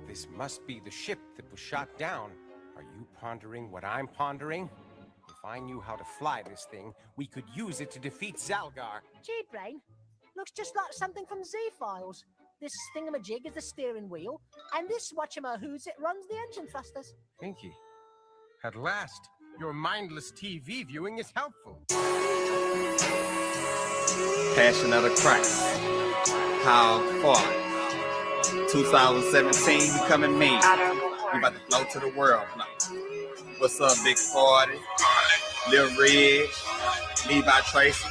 This must be the ship that was shot down. Are you pondering what I'm pondering? If I knew how to fly this thing, we could use it to defeat Zalgar. Gee, Brain, looks just like something from Z-Files. This thingamajig is the steering wheel, and this whatchamahoos it runs the engine thrusters. Pinky, at last, your mindless TV viewing is helpful. Passion of the Christ. How far? 2017, we coming mean. We about to flow to the world. What's up, Big 40? Lil Red, Levi Tracy.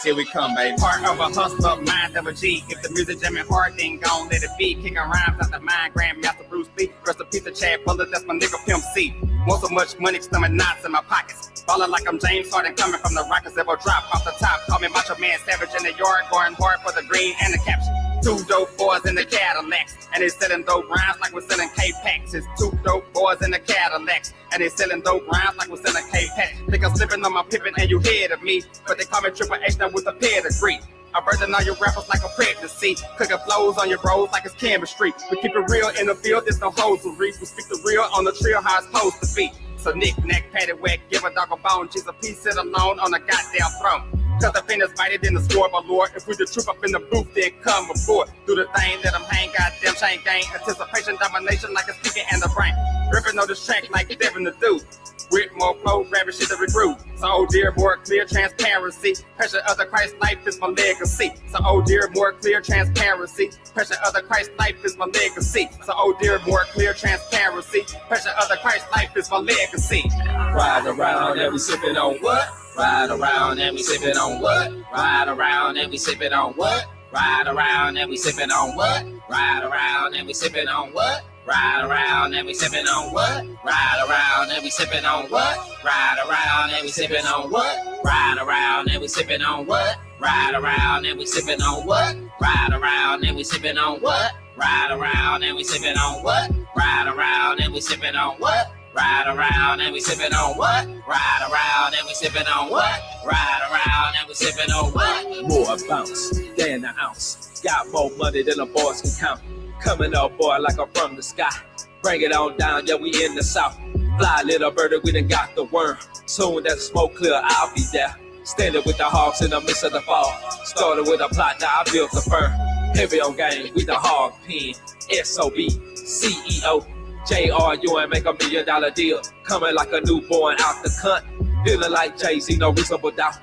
Here we come, baby. Part of a hustler, mind of a G. If the music jamming hard, then gon' let it be. Kicking rhymes out the mind, Grandmaster Bruce Lee. Rest in peace of Chad Bullet, that's my nigga Pimp C. Want so much money, stomach knots in my pockets. Ballin' like I'm James Harden, coming from the Rockets. Ever drop off the top. Call me Macho Man Savage in the yard, going hard for the green and the caption. 2 dope boys in the Cadillacs, and they selling dope rhymes like we're selling K-Packs. It's 2 dope boys in the Cadillacs, and they selling dope rhymes like we're selling K-Packs. Think I'm slipping on my pippin' and you hear of me, but they call me Triple H now with a pedigree. I'm birthing all your rappers like a pregnancy, cooking flows on your bros like it's chemistry. We keep it real in the field, there's no hosiery. We speak the real on the trio how it's supposed to be. So knick-knack, paddywhack, give a dog a bone. She's a piece sit alone on a goddamn throne. Cause the penis bited in the scoreboard, Lord. If we the truth up in the booth, then come aboard. Do the thing, let them hang, goddamn chain gang. Anticipation, domination like a speaking and the brain. Ripping on this track like Devin the dude. With more flow, grabbing shit to recruit. So oh dear, more clear transparency. Pressure of the Christ life is my legacy. So oh dear, more clear transparency. Pressure of the Christ life is my legacy. So oh dear, more clear transparency. Pressure of the Christ life is my legacy. Ride around and we sipping on what? Ride around and we sipping on what? Ride around and we sipping on what? Ride around and we sipping on what? Ride around and we sipping on what? Ride around and we sipping on what? Ride around and we sipping on what? Ride around and we sipping on what? Ride around and we sipping on what? Ride around and we sipping on what? Ride around and we sipping on what? Ride around and we sipping on what? Ride around and we sipping on what? Ride around and we sipping on what? Ride around and we sipping on what? Ride around and we sipping on what? More bounce than an ounce. Got more money than the boys can count. Coming up, boy, like I'm from the sky. Bring it on down, yeah, we in the south. Fly, little birdie, we done got the worm. Soon as the smoke clear, I'll be there. Standing with the hawks in the midst of the fall. Started with a plot, now I built the firm. Heavy on game, we the hog pen. S.O.B. CEO. JR, you ain't make $1 million deal. Coming like a newborn out the cunt. Feeling like Jay-Z, no reasonable doubt.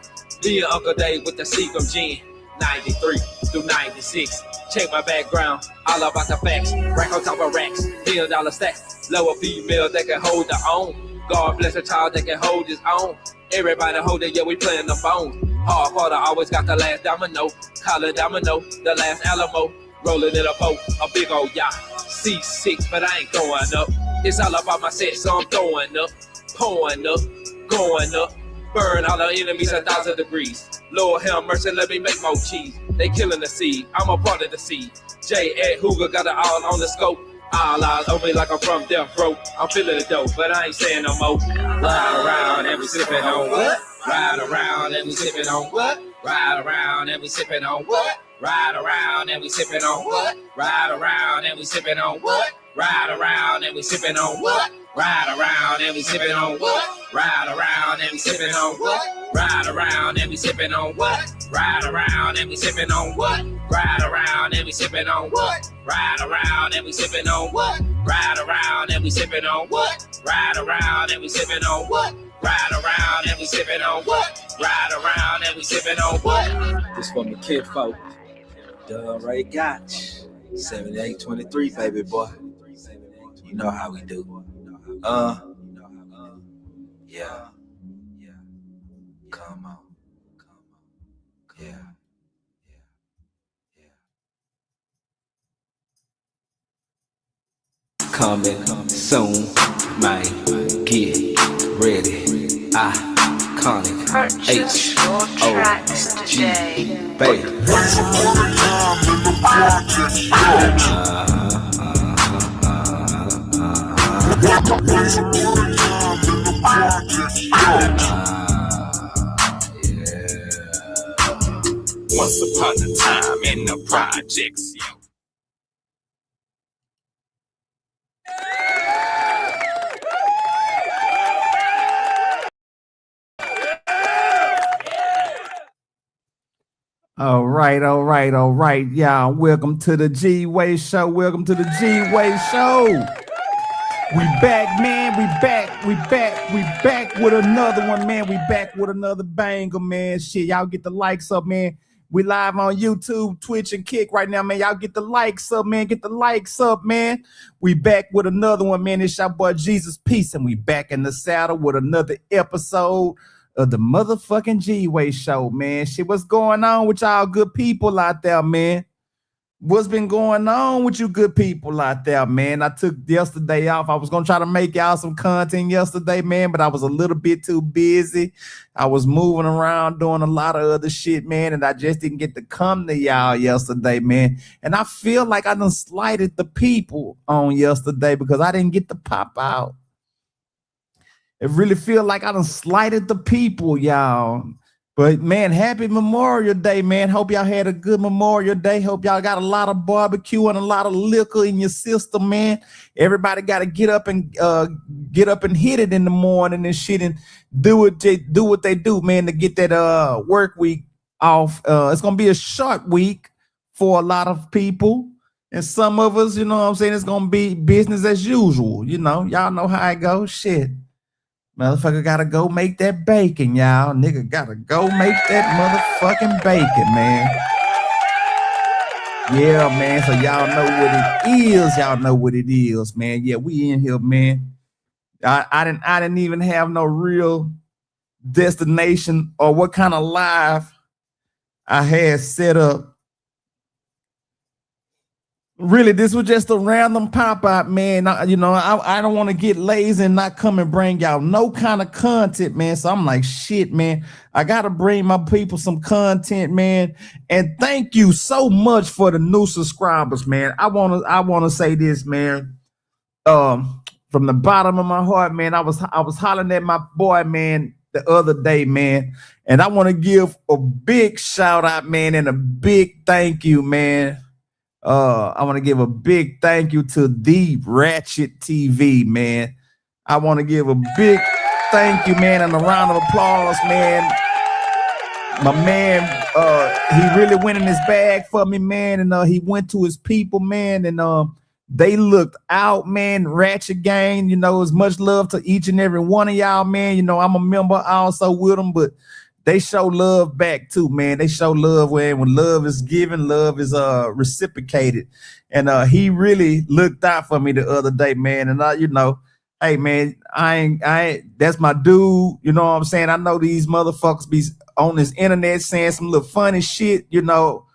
Me and Uncle Dave with the Seagram gin. 93 through 96. Check my background, all about the facts. Rack on top of racks, $1 million stacks. Lower female that can hold their own. God bless a child that can hold his own. Everybody hold it, yeah, we playing the phone. Hard father always got the last domino. Call it domino, the last Alamo. Rolling in a boat, a big old yacht. C6, but I ain't going up. It's all about my set, so I'm throwing up. Pouring up, going up. Burn all our enemies 1,000 degrees. Lord have mercy, let me make more cheese. They killing the seed, I'm a part of the seed. J. Ed Hoover got it all on the scope. All eyes on me like I'm from death row. I'm feeling the dope, but I ain't saying no more. Ride around and we sipping on what? Ride around and we sipping on what? Ride around and we sipping on what? Ride around and we sipping on what? Ride around and we sipping on what? Ride around and we sipping on what? Ride around and we sipping on what? Ride around and we sipping on what? Ride around and we sipping on what? Ride around and we sipping on what? Ride around and we sipping on what? Ride around and we sipping on what? Ride around and we sipping on what? Ride around and we sipping on what? Ride around and we sipping on what? Ride around and we sipping on what? This for my kid folk. Done right gotch. 7823, baby boy. You know how we do. Yeah. Come on. Yeah. Coming soon, man. Get ready. Iconic. Purchase your tracks today. Baby. Once upon a time in the projects, yo. All right. Y'all, welcome to the TheGWayShow. Welcome to the TheGWayShow. We back, man. We back with another one, man. We back with another banger, man. Shit, y'all get the likes up, man. We live on YouTube, Twitch, and Kick right now, man. Y'all get the likes up, man. Get the likes up, man. We back with another one, man. It's your boy Jesus Peace, and we back in the saddle with another episode of the motherfucking TheGWayShow, man. Shit, what's going on with y'all good people out there, man? What's been going on with you good people out there, man? I took yesterday off. I was going to try to make y'all some content yesterday, man, but I was a little bit too busy. I was moving around doing a lot of other shit, man, and I just didn't get to come to y'all yesterday, man. And I feel like I done slighted the people on yesterday because I didn't get to pop out. It really feel like I done slighted the people, y'all. But, man, happy Memorial Day, man. Hope y'all had a good Memorial Day. Hope y'all got a lot of barbecue and a lot of liquor in your system, man. Everybody got to get up and hit it in the morning and shit and do what they do, man, to get that work week off. It's going to be a short week for a lot of people. And some of us, you know what I'm saying, it's going to be business as usual. You know, y'all know how it goes. Shit. Motherfucker gotta go make that bacon, y'all. Nigga gotta go make that motherfucking bacon, man. Yeah, man. So y'all know what it is. Y'all know what it is, man. Yeah, we in here, man. I didn't even have no real destination or what kind of live I had set up. Really, this was just a random pop-out, man. I don't want to get lazy and not come and bring y'all no kind of content, man. So I'm like, shit, man. I got to bring my people some content, man. And thank you so much for the new subscribers, man. I want to say this, man. From the bottom of my heart, man, I was hollering at my boy, man, the other day, man. And I want to give a big shout out, man, and a big thank you, man. I want to give a big thank you to The Ratchet TV, man. I want to give a big thank you, man, and a round of applause, man. My man, he really went in his bag for me, man, and he went to his people, man, and they looked out, man. Ratchet Gang, you know, as much love to each and every one of y'all, man. You know, I'm a member also with them, but they show love back too, man. They show love when love is given, love is reciprocated. And he really looked out for me the other day, man. And you know, hey man, I ain't that's my dude. You know what I'm saying? I know these motherfuckers be on this internet saying some little funny shit, you know,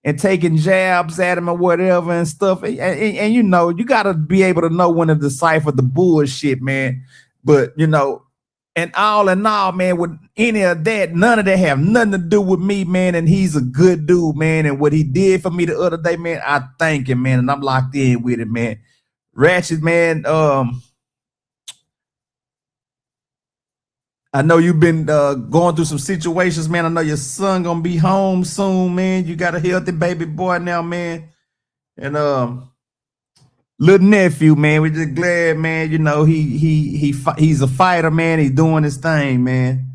and taking jabs at him or whatever and stuff. And you know, you gotta be able to know when to decipher the bullshit, man. But you know, and all in all, man, with any of that, none of that have nothing to do with me, man. And he's a good dude, man. And what he did for me the other day, man, I thank him, man. And I'm locked in with it, man. Ratchet, man. I know you've been going through some situations, man. I know your son gonna be home soon, man. You got a healthy baby boy now, man. And little nephew, man, we just glad, man. You know, he's a fighter, man. He's doing his thing, man.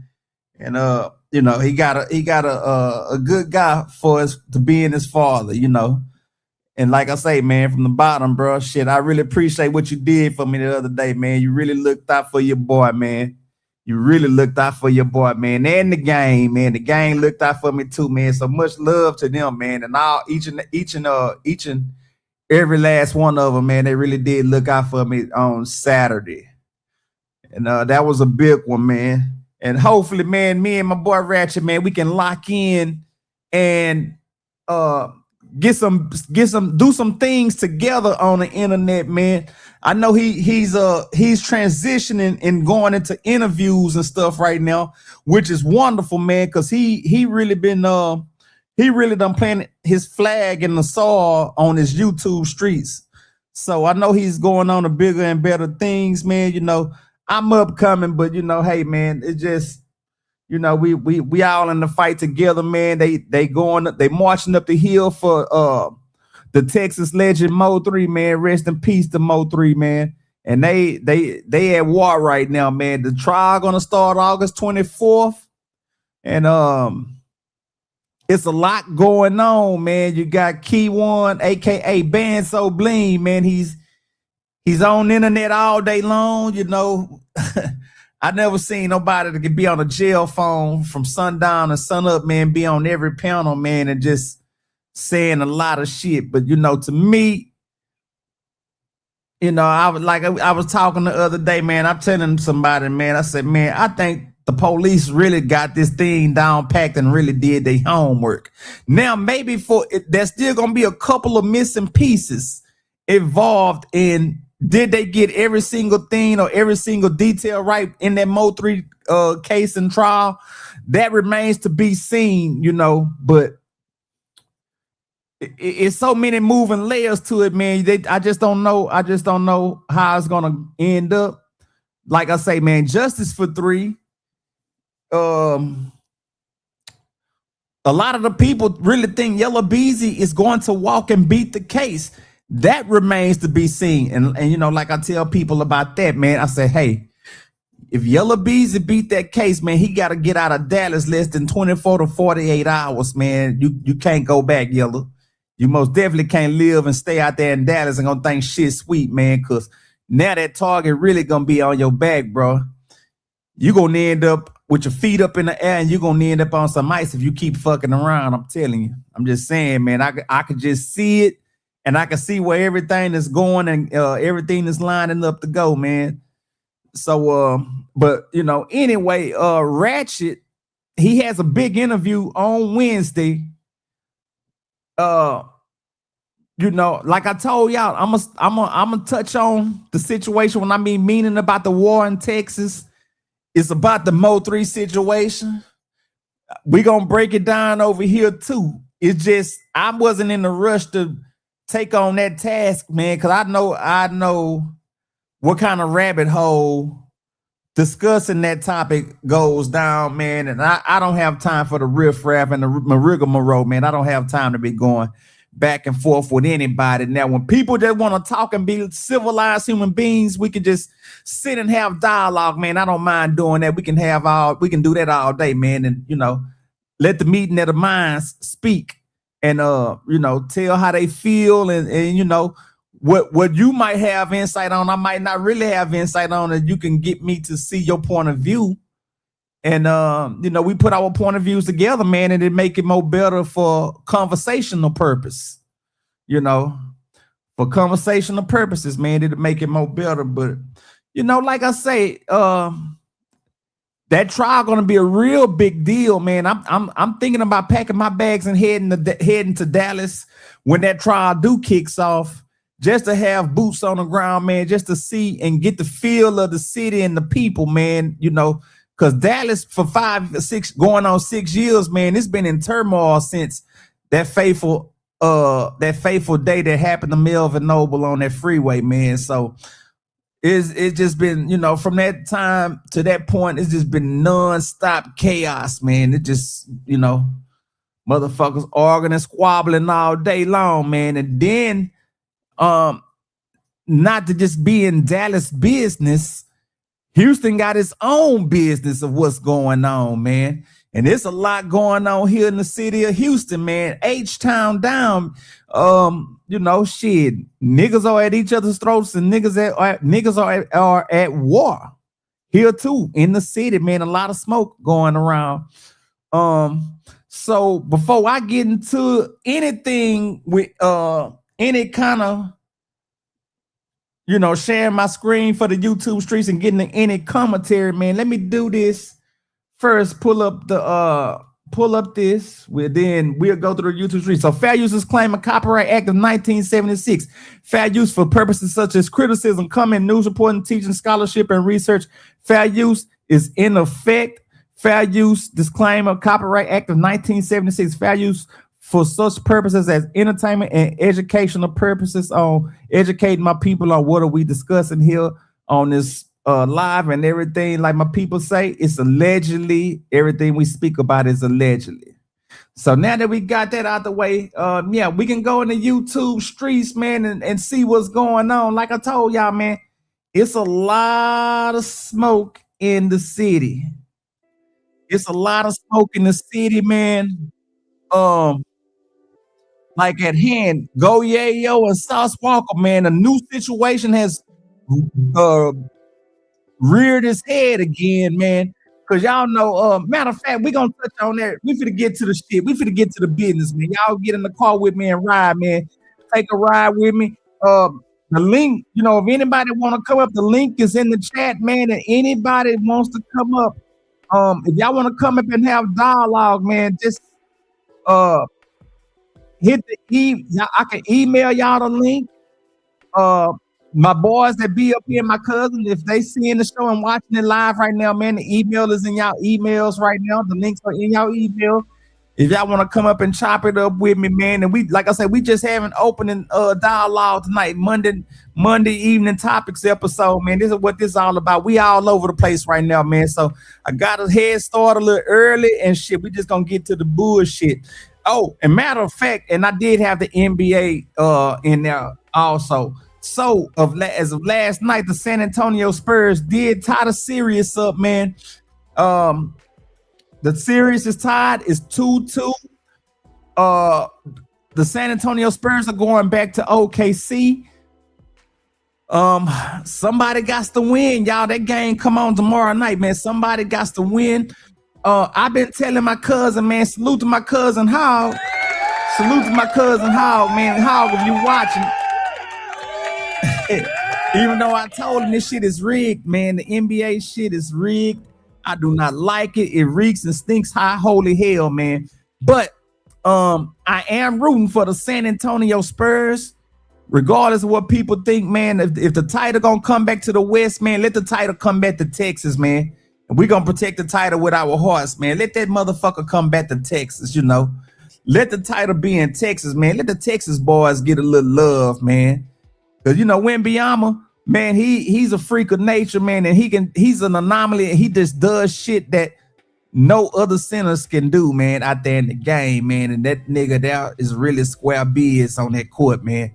And you know, he got a good guy for us to being his father, you know. And like I say, man, from the bottom, bro, shit, I really appreciate what you did for me the other day, man. You really looked out for your boy, man. You really looked out for your boy, man. And the gang, man. The gang looked out for me too, man. So much love to them, man. And all each and every last one of them, man, they really did look out for me on Saturday. And that was a big one, man. And hopefully, man, me and my boy Ratchet, man, we can lock in and do some things together on the internet, man. I know he's transitioning and going into interviews and stuff right now, which is wonderful, man, because he really been he really done planted his flag in the soil on his YouTube streets. So I know he's going on to bigger and better things, man. You know, I'm upcoming, but you know, hey man, it just, you know, we all in the fight together, man. They marching up the hill for the Texas legend Mo 3, man. Rest in peace to Mo 3, man. And they at war right now, man. The trial gonna start August 24th. And it's a lot going on, man. You got Key One, aka Band So Bling, man. He's on the internet all day long, you know. I never seen nobody that could be on a jail phone from sundown to sun up, man, be on every panel, man, and just saying a lot of shit. But you know, to me, you know, I was talking the other day, man. I'm telling somebody, man, I said, man, I think the police really got this thing down packed and really did their homework. Now, maybe there's still gonna be a couple of missing pieces involved in. Did they get every single thing or every single detail right in that Mo 3 case and trial? That remains to be seen, you know, but it's so many moving layers to it, man. I just don't know how it's gonna end up. Like I say, man, justice for 3. A lot of the people really think Yellow Beezy is going to walk and beat the case. That remains to be seen. And you know, like I tell people about that, man, I say, hey, if Yellow Beezy beat that case, man, he got to get out of Dallas less than 24 to 48 hours, man. You can't go back, Yellow. You most definitely can't live and stay out there in Dallas and gonna think shit sweet, man, because now that target really gonna be on your back, bro. You're gonna end up with your feet up in the air and you're gonna end up on some ice if you keep fucking around. I'm telling you. I'm just saying, man, I could just see it. And I can see where everything is going and everything is lining up to go, man. So, but you know, anyway, Ratchet, he has a big interview on Wednesday. You know, like I told y'all, I'm gonna touch on the situation when I meaning about the war in Texas. It's about the Mo 3 situation. We're gonna break it down over here too. It's just I wasn't in a rush to take on that task, man, because I know what kind of rabbit hole discussing that topic goes down, man. And I don't have time for the riffraff and the rigmarole, man. I don't have time to be going back and forth with anybody. Now, when people just want to talk and be civilized human beings, we can just sit and have dialogue, man. I don't mind doing that. We can do that all day, man. And you know, let the meeting of the minds speak. And you know, tell how they feel, and you know what you might have insight on, I might not really have insight on, and you can get me to see your point of view. And you know, we put our point of views together, man, and it make it more better for conversational purpose. You know, for conversational purposes, man, it'll make it more better. But you know, like I say, that trial gonna be a real big deal, man. I'm thinking about packing my bags and heading to Dallas when that trial kicks off, just to have boots on the ground, man, just to see and get the feel of the city and the people, man. You know, because Dallas for 5 or 6 going on 6 years, man, it's been in turmoil since that fateful day that happened to Melvin Noble on that freeway, man. So it's just been, you know, from that time to that point, it's just been nonstop chaos, man. It just, you know, motherfuckers arguing and squabbling all day long, man. And then, not to just be in Dallas business, Houston got its own business of what's going on, man. And there's a lot going on here in the city of Houston, man. H-Town down. You know, shit. Niggas are at each other's throats, and niggas are at war here too in the city, man. A lot of smoke going around. So before I get into anything with any kind of, you know, sharing my screen for the YouTube streets and getting any commentary, man, let me do this. First, pull up this. Then we'll go through the YouTube streets. So, fair use is claim a Copyright Act of 1976. Fair use for purposes such as criticism, comment, news reporting, teaching, scholarship, and research. Fair use is in effect. Fair use disclaimer, Copyright Act of 1976. Fair use for such purposes as entertainment and educational purposes on educating my people on what are we discussing here on this live and everything. Like my people say, it's allegedly. Everything we speak about is allegedly. So now that we got that out the way, yeah, we can go in the YouTube streets, man, and see what's going on. Like I told y'all, man, it's a lot of smoke in the city. It's a lot of smoke in the city, man. like at hand, YaYo and SauceWalka, man. A new situation has reared its head again, man. Cause y'all know, matter of fact, we gonna touch on that. We finna get to the shit. We finna get to the business, man. Y'all get in the car with me and ride, man. Take a ride with me. The link, you know, if anybody want to come up, the link is in the chat, man. And anybody wants to come up, if y'all want to come up and have dialogue, man, just hit the I can email y'all the link. My boys that be up here, my cousins, if they seeing the show and watching it live right now, man, the email is in y'all emails right now. The links are in y'all email. If y'all want to come up and chop it up with me, man, and we, like I said, we just having opening dialogue tonight, Monday evening topics episode, man. This is what this is all about. We all over the place right now, man. So I got a head start a little early and shit. We just gonna get to the bullshit. Oh, and matter of fact, and I did have the NBA in there also. So as of last night, the San Antonio Spurs did tie the series up, man. The series is tied. It's 2-2. The San Antonio Spurs are going back to OKC. Somebody got to win, y'all. That game come on tomorrow night, man. Somebody got to win. I've been telling my cousin, man, salute to my cousin Hog. Salute to my cousin Hog, man. Hog, if you watching. Even though I told him this shit is rigged, man, the NBA shit is rigged. I do not like it. It reeks and stinks high holy hell, man. But I am rooting for the San Antonio Spurs, regardless of what people think, man. If the title gonna come back to the West, man, let the title come back to Texas, man. And we're gonna protect the title with our hearts, man. Let that motherfucker come back to Texas, you know. Let the title be in Texas, man. Let the Texas boys get a little love, man. Cause you know, Wembanyama, man, he's a freak of nature, man, and he's an anomaly, and he just does shit that no other centers can do, man, out there in the game, man. And that nigga there is really square biz on that court, man.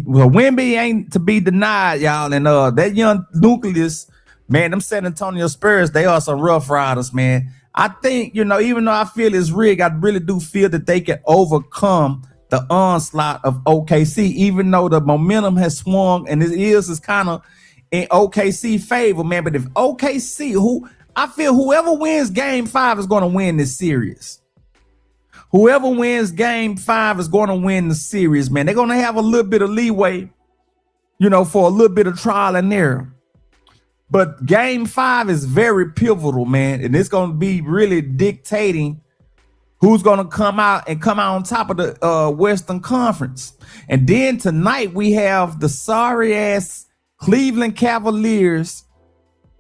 Well, Wemby ain't to be denied, y'all. And that young nucleus, man, them San Antonio Spurs, they are some rough riders, man. I think, you know, even though I feel it's rigged, I really do feel that they can overcome the onslaught of OKC, even though the momentum has swung and it is kind of in OKC favor, man. But if OKC, I feel whoever wins game 5 is going to win this series. Whoever wins game 5 is going to win the series, man. They're going to have a little bit of leeway, you know, for a little bit of trial and error. But game 5 is very pivotal, man. And it's going to be really dictating who's going to come out on top of the Western Conference. And then tonight we have the sorry ass Cleveland Cavaliers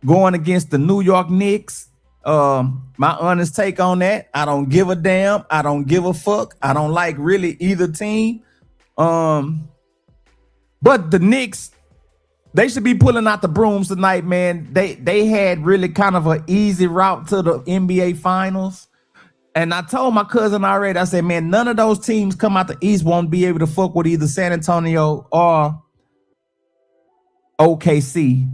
going against the New York Knicks. My honest take on that, I don't give a damn. I don't give a fuck. I don't like really either team. But the Knicks, they should be pulling out the brooms tonight, man. They had really kind of an easy route to the NBA Finals. And I told my cousin already, I said, man, none of those teams come out the East won't be able to fuck with either San Antonio or OKC.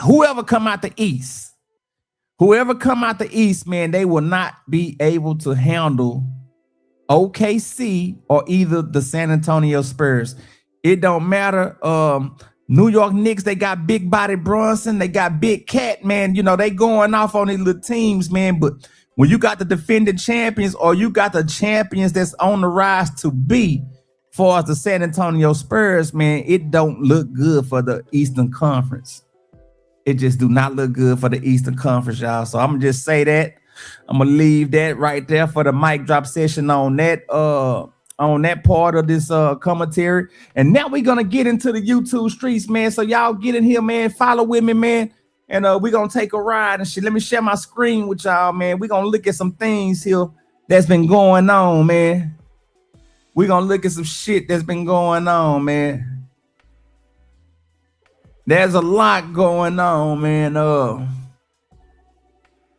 Whoever come out the East, man, they will not be able to handle OKC or either the San Antonio Spurs. It don't matter. New York Knicks, they got big body Brunson, they got big cat, man. You know, they going off on these little teams, man. But when you got the defending champions or you got the champions that's on the rise to be, for the San Antonio Spurs, man, it don't look good for the Eastern Conference. It just do not look good for the Eastern Conference, y'all. So I'm gonna just say that. I'm gonna leave that right there for the mic drop session on that part of this commentary. And now we're gonna get into the YouTube streets, man. So y'all get in here, man. Follow with me, man. And we're gonna take a ride and shit. Let me share my screen with y'all, man. We're gonna look at some things here that's been going on, man. We're gonna look at some shit that's been going on, man. There's a lot going on, man.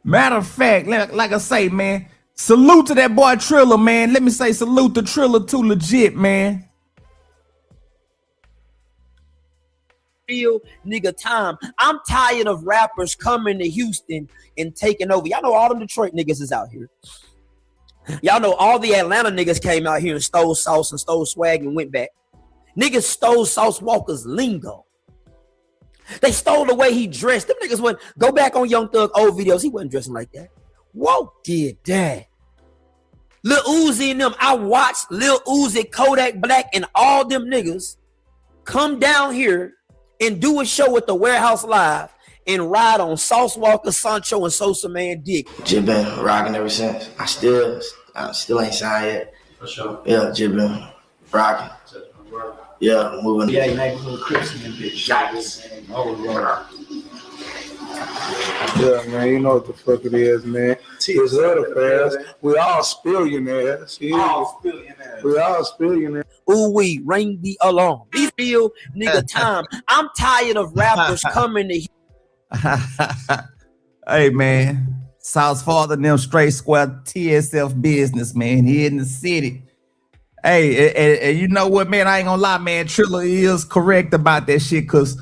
Matter of fact, like I say, man, salute to that boy Triller, man. Let me say salute to Triller too legit, man. Real nigga time. I'm tired of rappers coming to Houston and taking over. Y'all know all them Detroit niggas is out here. Y'all know all the Atlanta niggas came out here and stole Sauce and stole swag and went back. Niggas stole SauceWalka's lingo. They stole the way he dressed. Them niggas went, go back on Young Thug old videos. He wasn't dressing like that. Whoa, did that. Lil Uzi and them, I watched Lil Uzi, Kodak Black, and all them niggas come down here and do a show at the Warehouse Live and ride on SauceWalka, Sancho, and Sosa Man dick. Just been rocking ever since. I still ain't signed yet. For sure. Yeah, just been rocking. Yeah, moving. Yeah, neighborhood Crips and bitch. Yeah, man, you know what the fuck it is, man. It's other fast. We all spillionaires. We all spillionaires. Ooh, we ring the alarm. These real nigga time. I'm tired of rappers coming to. Hey, man. South Father them straight square TSF business, man. Here in the city. Hey, and you know what, man? I ain't gonna lie, man. Trilla is correct about that shit, because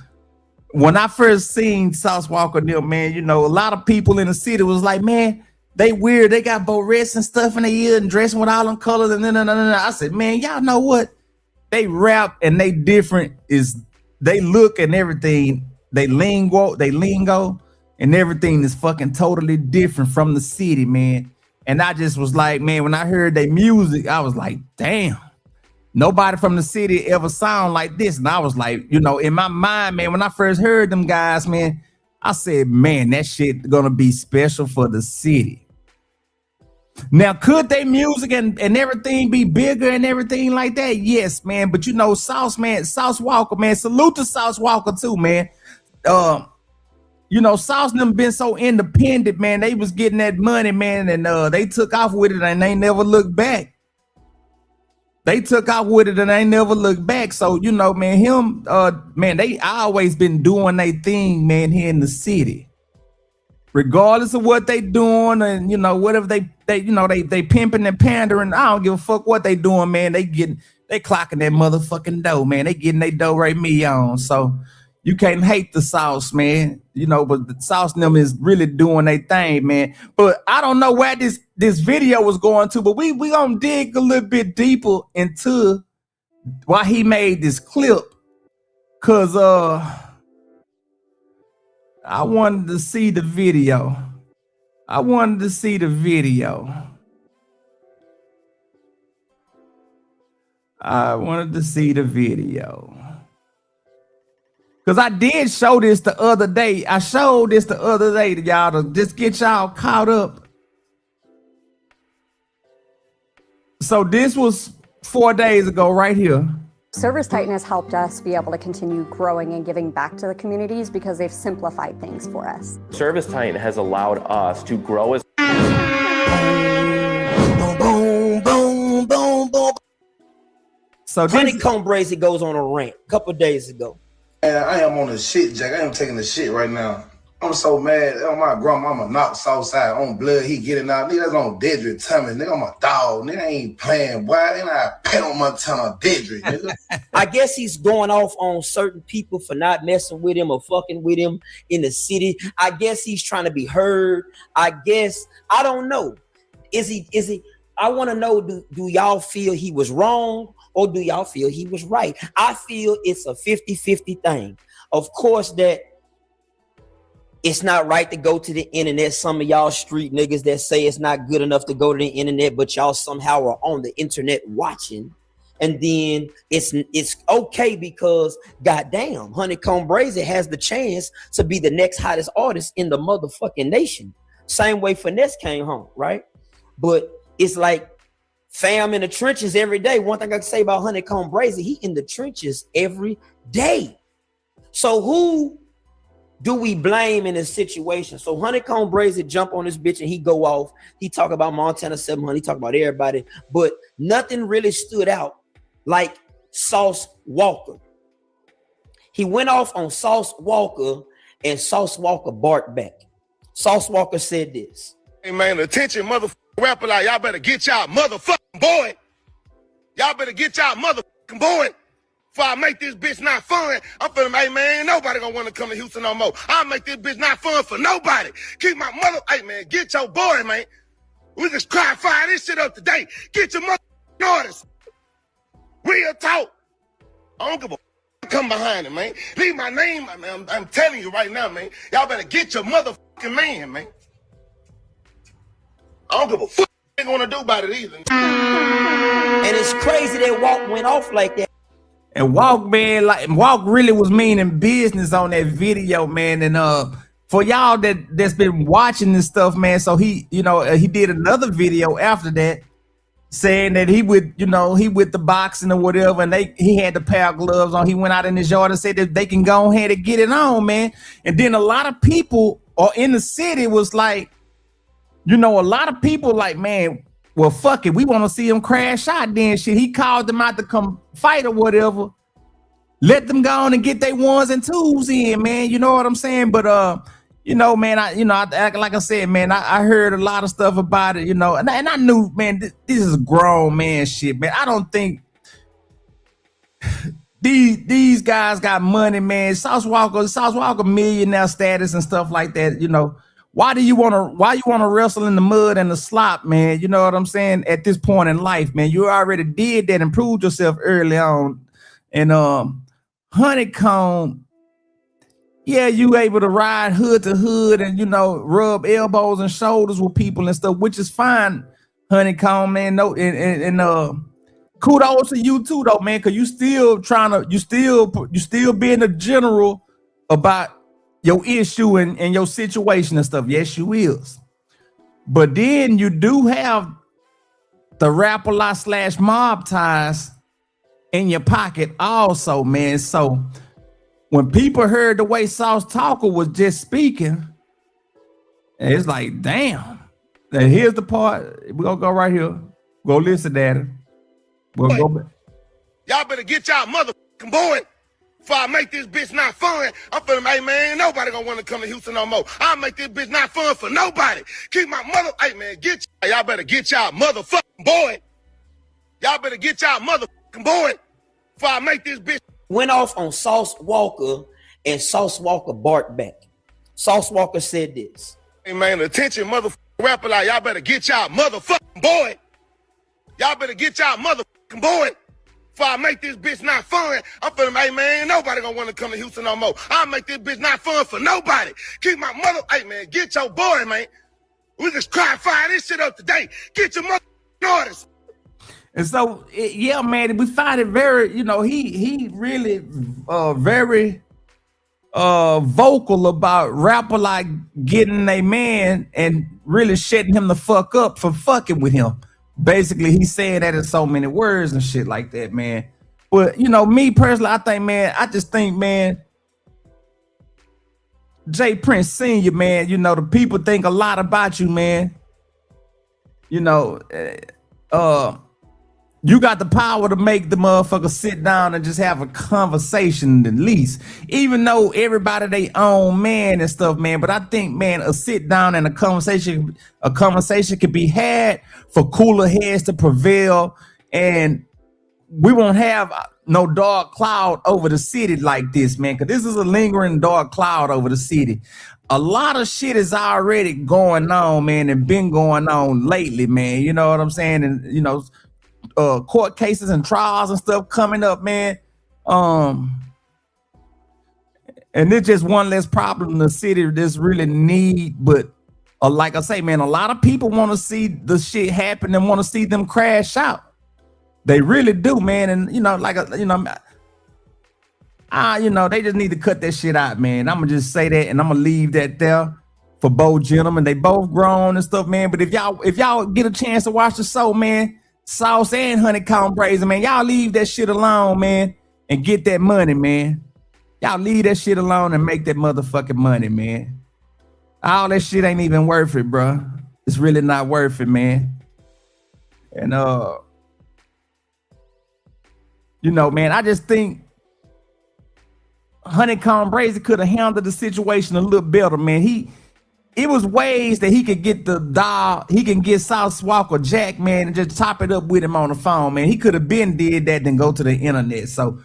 when I first seen SauceWalka them, man, you know, a lot of people in the city was like, man, they weird. They got Borettes and stuff in their ear and dressing with all them colors. And I said, man, y'all know what? They rap and they different is they look and everything. They lingo and everything is fucking totally different from the city, man. And I just was like, man, when I heard their music, I was like, damn, nobody from the city ever sound like this. And I was like, you know, in my mind, man, when I first heard them guys, man, I said, man, that shit gonna be special for the city. Now, could they music and everything be bigger and everything like that? Yes, man. But you know, SauceWalka, man, salute to SauceWalka too, man. You know, Sauce and them been so independent, man. They was getting that money, man, and they took off with it and they never looked back. They took off with it and they never looked back. So, you know, man, man, they always been doing their thing, man, here in the city. Regardless of what they doing and, you know, whatever they pimping and pandering, I don't give a fuck what they doing, man. They clocking that motherfucking dough, man. They getting their dough right me on. So you can't hate the Sauce, man. You know, but the Sauce and them is really doing their thing, man. But I don't know where this video was going to, but we gonna dig a little bit deeper into why he made this clip. Cause I wanted to see the video. Because I did show this the other day. I showed this the other day to y'all to just get y'all caught up. So this was 4 days ago right here. Service Titan has helped us be able to continue growing and giving back to the communities because they've simplified things for us. Service Titan has allowed us to grow as So HoneyKomb Brazy goes on a rant a couple days ago. Man, I am on the shit, Jack. I am taking the shit right now. I'm so mad. On my grandma, I'ma knock Southside on blood. He getting out. Nigga, that's on Dedrick Tummy. Nigga, I'm a dog. Nigga, I ain't playing, boy. And I pet on my tongue, Dedrick, nigga. I guess he's going off on certain people for not messing with him or fucking with him in the city. I guess he's trying to be heard. I don't know. Is he? I want to know, do y'all feel he was wrong or do y'all feel he was right? I feel it's a 50-50 thing. Of course that it's not right to go to the internet. Some of y'all street niggas that say it's not good enough to go to the internet, but y'all somehow are on the internet watching. And then it's okay because goddamn, HoneyKomb Brazy has the chance to be the next hottest artist in the motherfucking nation. Same way Finesse came home, right? But it's like fam in the trenches every day. One thing I can say about HoneyKomb Brazy, he in the trenches every day. So who do we blame in this situation? So HoneyKomb Brazy jump on this bitch and he go off. He talk about Montana 700. He talk about everybody, but nothing really stood out like SauceWalka. He went off on SauceWalka and SauceWalka barked back. SauceWalka said this. Hey man, attention motherfucking rapper, like y'all better get y'all motherfucking boy. Y'all better get y'all motherfucking boy. Before I make this bitch not fun, I'm feeling, hey man, ain't nobody gonna want to come to Houston no more. I'll make this bitch not fun for nobody. Keep my mother, hey man, get your boy, man. We just cry fire this shit up today. Get your motherfucking orders. Real talk. I don't give a come behind it, man. Leave my name, I'm telling you right now, man. Y'all better get your motherfucking man, man. I don't give a fuck what they gonna do about it either. And it's crazy that Walk went off like that. And Walk, man, like Walk really was meaning business on that video, man. And for y'all that's been watching this stuff, man, so he, you know, he did another video after that saying that he would, you know, he with the boxing or whatever, and he had the pair of gloves on. He went out in his yard and said that they can go ahead and get it on, man. And then a lot of people or in the city was like, you know, a lot of people like, man, well, fuck it, we want to see him crash out. Then shit, he called them out to come fight or whatever. Let them go on and get their ones and twos in, man. You know what I'm saying? But you know, man, like I said, man, I heard a lot of stuff about it, you know, and I knew, man, this is grown man shit, man. I don't think these guys got money, man. SauceWalka millionaire status and stuff like that, you know. Why you want to wrestle in the mud and the slop, man? You know what I'm saying? At this point in life, man, you already did that and proved yourself early on. And HoneyKomb, yeah, you able to ride hood to hood and, you know, rub elbows and shoulders with people and stuff, which is fine, HoneyKomb, man. No, and kudos to you too, though, man, because you still being a general about your issue and your situation and stuff. Yes, you is. But then you do have the rap-a-lot / mob ties in your pocket also, man. So when people heard the way SauceWalka was just speaking, it's like, damn. Now here's the part. We're gonna go right here. Go listen at it. We'll go back. Y'all better get y'all motherfucking boy. Before I make this bitch not fun, I'm feeling, hey man, ain't nobody gonna want to come to Houston no more. I'll make this bitch not fun for nobody. Keep my hey man, y'all better get y'all motherfucking boy. Y'all better get y'all motherfucking boy. Before I make this bitch. Went off on SauceWalka and SauceWalka barked back. SauceWalka said this. Hey man, attention motherfucking rapper, like y'all better get y'all motherfucking boy. Y'all better get y'all motherfucking boy. Before I make this bitch not fun, I'm feeling, hey man, ain't nobody gonna want to come to Houston no more. I'll make this bitch not fun for nobody. Keep my hey man, get your boy, man. We just cry fire this shit up today. Get your motherfucking orders. And so, yeah, man, we find it very, you know, he really very vocal about rap-a-lot getting a man and really shutting him the fuck up for fucking with him. Basically, he's saying that in so many words and shit like that, man. But, you know, me personally, I just think, man, J. Prince Sr., man, you know, the people think a lot about you, man. You know, you got the power to make the motherfucker sit down and just have a conversation at least. Even though everybody they own man and stuff, man. But I think, man, a sit down and a conversation can be had for cooler heads to prevail. And we won't have no dark cloud over the city like this, man. Because this is a lingering dark cloud over the city. A lot of shit is already going on, man, and been going on lately, man. You know what I'm saying? And, you know, court cases and trials and stuff coming up, man. And it's just one less problem in the city that's really need. But like I say, man, a lot of people want to see the shit happen and want to see them crash out. They really do, man. And you know, you know, they just need to cut that shit out, man. I'm gonna just say that, and I'm gonna leave that there for both gentlemen. They both grown and stuff, man. But if y'all get a chance to watch the show, man, Sauce and HoneyKomb Brazy, man, y'all leave that shit alone, man, and get that money, man. Y'all leave that shit alone and make that motherfucking money, man. All that shit ain't even worth it, bro. It's really not worth it, man. And you know, man, I just think HoneyKomb Brazy could have handled the situation a little better, man. It was ways that he could get he can get SauceWalka Jack, man, and just top it up with him on the phone, man. He could have been did that, then go to the internet. So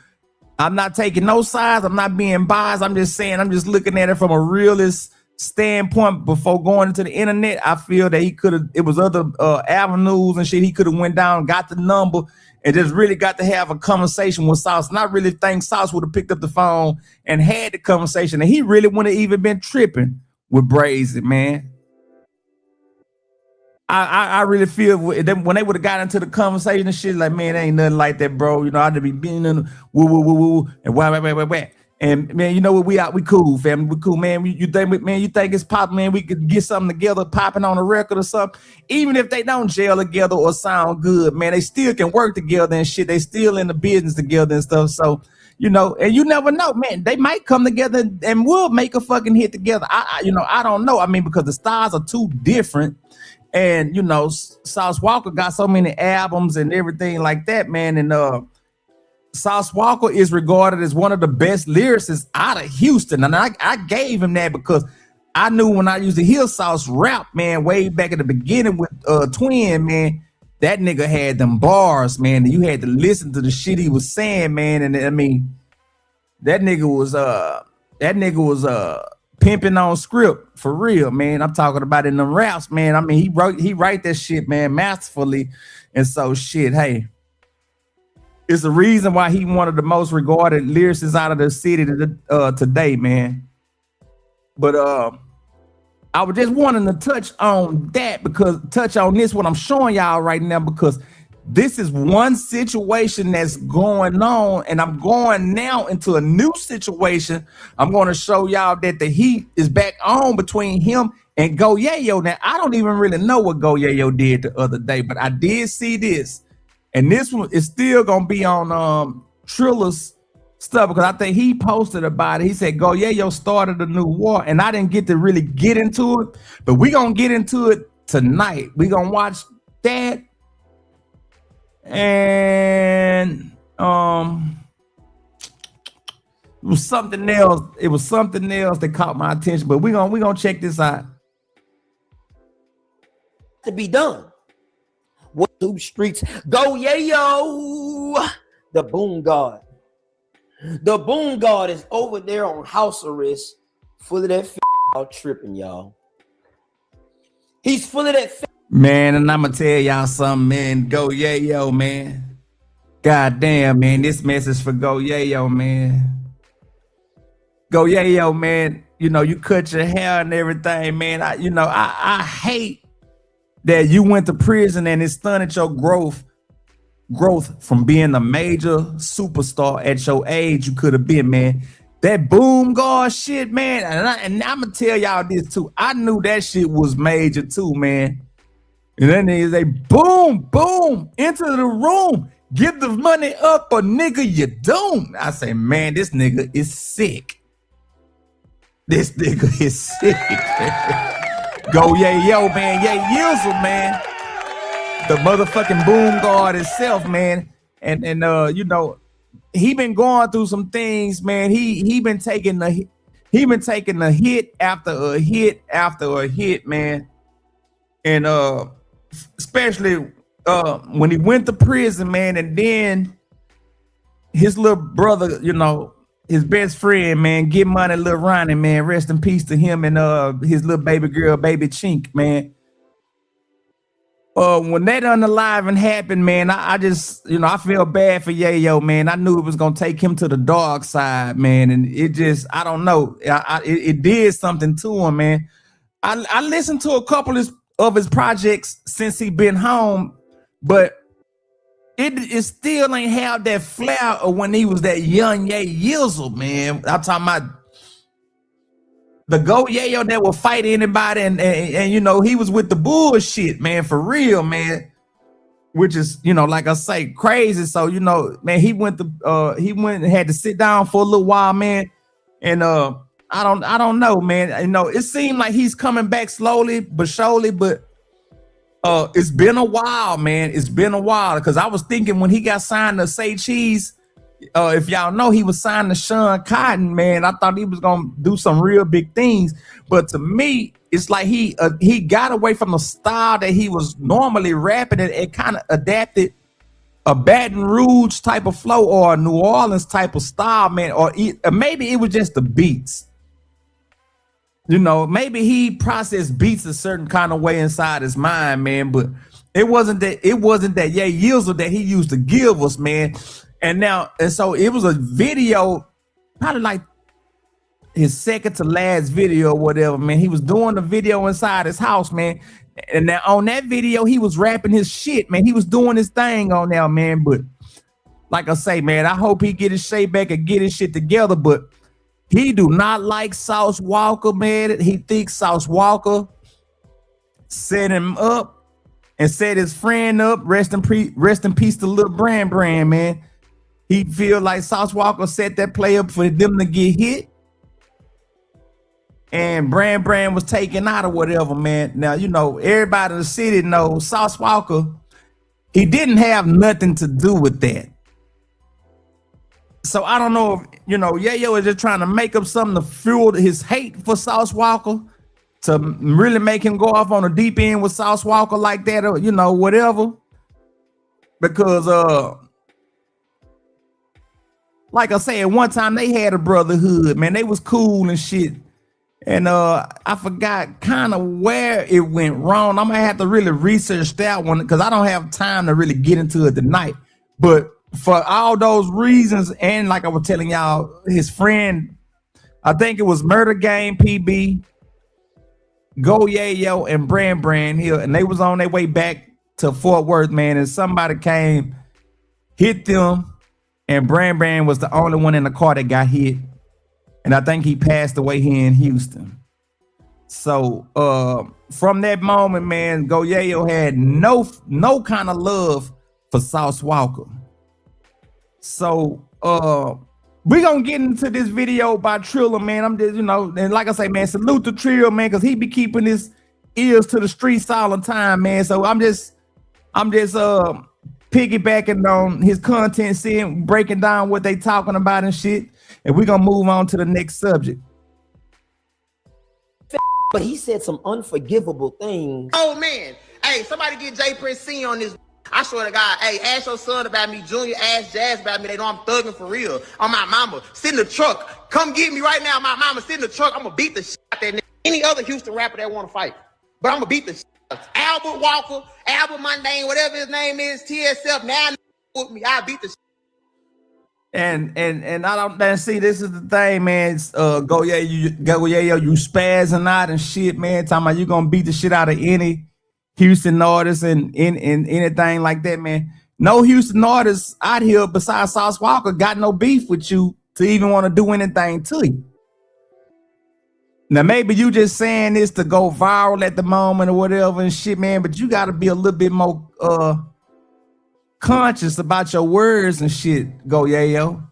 I'm not taking no sides. I'm not being biased. I'm just saying, I'm just looking at it from a realist standpoint before going into the internet, I feel that it was other avenues and shit. He could have went down, got the number, and just really got to have a conversation with Sauce. And I really think Sauce would have picked up the phone and had the conversation, and he really wouldn't have even been tripping with Brazy, man. I really feel when they would have got into the conversation and shit, like, man, ain't nothing like that, bro. You know, I'd be being in woo woo woo woo and wah. And man, you know what? We cool, family. We cool, man. You think it's pop, man? We could get something together, popping on a record or something. Even if they don't gel together or sound good, man, they still can work together and shit. They still in the business together and stuff. So, you know, and you never know, man. They might come together and will make a fucking hit together. I don't know. I mean, because the styles are too different. And, you know, SauceWalka got so many albums and everything like that, man. And SauceWalka is regarded as one of the best lyricists out of Houston. And I gave him that because I knew when I used to hear Sauce rap, man, way back at the beginning with Twin, man, that nigga had them bars, man. And you had to listen to the shit he was saying, man. And I mean, that nigga was pimping on script for real, man. I'm talking about in them raps, man. I mean, he write that shit, man, masterfully. And so shit, hey, it's the reason why he one of the most regarded lyricists out of the city today, man. But I was just wanting to touch on this what I'm showing y'all right now, because this is one situation that's going on, and I'm going now into a new situation. I'm going to show y'all that the heat is back on between him and YaYo. Now, I don't even really know what YaYo did the other day, but I did see this. And this one is still going to be on Trilla's stuff, because I think he posted about it. He said YaYo started a new war, and I didn't get to really get into it, but we're going to get into it tonight. We're going to watch that. And it was something else. It was something else that caught my attention, but we're gonna check this out. To be done. What two streets? YaYo, the Boom God. The Boom God is over there on house arrest, full of that y'all tripping, y'all. He's full of that. Man, and I'm gonna tell y'all something, man. YaYo, man. God damn, man. This message for YaYo, man. YaYo, man. You know, you cut your hair and everything, man. I hate that you went to prison and it stunted your growth from being a major superstar at your age you could have been, man. That Boom God shit, man. And I'm gonna tell y'all this too. I knew that shit was major too, man. And then they boom, boom, into the room. Give the money up or nigga, you doomed. I say, man, this nigga is sick. This nigga is sick. YaYo, man. YaYo, man. The motherfucking Boom God itself, man. And you know, he been going through some things, man. He been taking a hit after a hit after a hit, man. And especially when he went to prison, man, and then his little brother, you know, his best friend, man, Get Money, Lil Ronnie, man, rest in peace to him and his little baby girl, Baby Chink, man. When that unaliving happened, man, I just, you know, I feel bad for YaYo, man. I knew it was gonna take him to the dark side, man, and it just, I don't know, it did something to him, man. I listened to a couple of his projects since he been home, but it still ain't have that flair of when he was that young YaYo, man. I'm talking about the YaYo that will fight anybody, and you know, he was with the bullshit, man, for real, man. Which is, you know, like I say, crazy. So, you know, man, he went and had to sit down for a little while, man. And I don't know, man. You know, it seemed like he's coming back slowly but surely, but it's been a while, man. It's been a while, because I was thinking when he got signed to Say Cheese, if y'all know, he was signed to Sean Cotton, man. I thought he was gonna do some real big things, but to me, it's like he got away from the style that he was normally rapping and kind of adapted a Baton Rouge type of flow or a New Orleans type of style, man. Or maybe it was just the beats. you know, maybe he processed beats a certain kind of way inside his mind, man. But it wasn't that YaYo that he used to give us, man. And so it was a video, probably like his second to last video or whatever, man. He was doing the video inside his house, man. And now on that video, he was rapping his shit, man. He was doing his thing on there, man. But like I say, man, I hope he get his shape back and get his shit together. But he do not like SauceWalka, man. He thinks SauceWalka set him up and set his friend up. Rest in peace to Lil Brand, man. He feel like SauceWalka set that play up for them to get hit. And Brand was taken out or whatever, man. Now, you know, everybody in the city knows SauceWalka, he didn't have nothing to do with that. So I don't know if, you know, YaYo is just trying to make up something to fuel his hate for SauceWalka, to really make him go off on the deep end with SauceWalka like that, or, you know, whatever. Because, like I said, one time they had a brotherhood, man. They was cool and shit. And I forgot kind of where it went wrong. I'm gonna have to really research that one because I don't have time to really get into it tonight. But for all those reasons, and like I was telling y'all, his friend, I think it was Murder Game PB, YaYo, and Brand here, and they was on their way back to Fort Worth, man. And somebody came, hit them, and Brand was the only one in the car that got hit. And I think he passed away here in Houston. So from that moment, man, YaYo had no kind of love for SauceWalka. So we're gonna get into this video by Triller, man. I'm just, you know, and like I say, man, salute to Triller, man, because he be keeping his ears to the streets all the time, man. So I'm just piggybacking on his content, seeing, breaking down what they talking about and shit. And we're gonna move on to the next subject. But he said some unforgivable things. Oh man, hey, somebody get J Prince C on this. I swear to God, hey, ask your son about me, Junior, ask Jazz about me. They know I'm thugging for real. On my mama, sit in the truck. Come get me right now, my mama, sit in the truck. I'm gonna beat the shit out that nigga. Any other Houston rapper that wanna fight. But I'm gonna beat the shit out. Albert Walker, Albert my name, whatever his name is, TSF, now with me, I beat the shit. And I don't see, this is the thing, man. YaYo, you spazzing out and shit, man. Talking about you gonna beat the shit out of any Houston artists and anything like that, man. No Houston artists out here besides SauceWalka got no beef with you to even want to do anything to you. Now maybe you just saying this to go viral at the moment or whatever and shit, man. But you got to be a little bit more conscious about your words and shit, YaYo.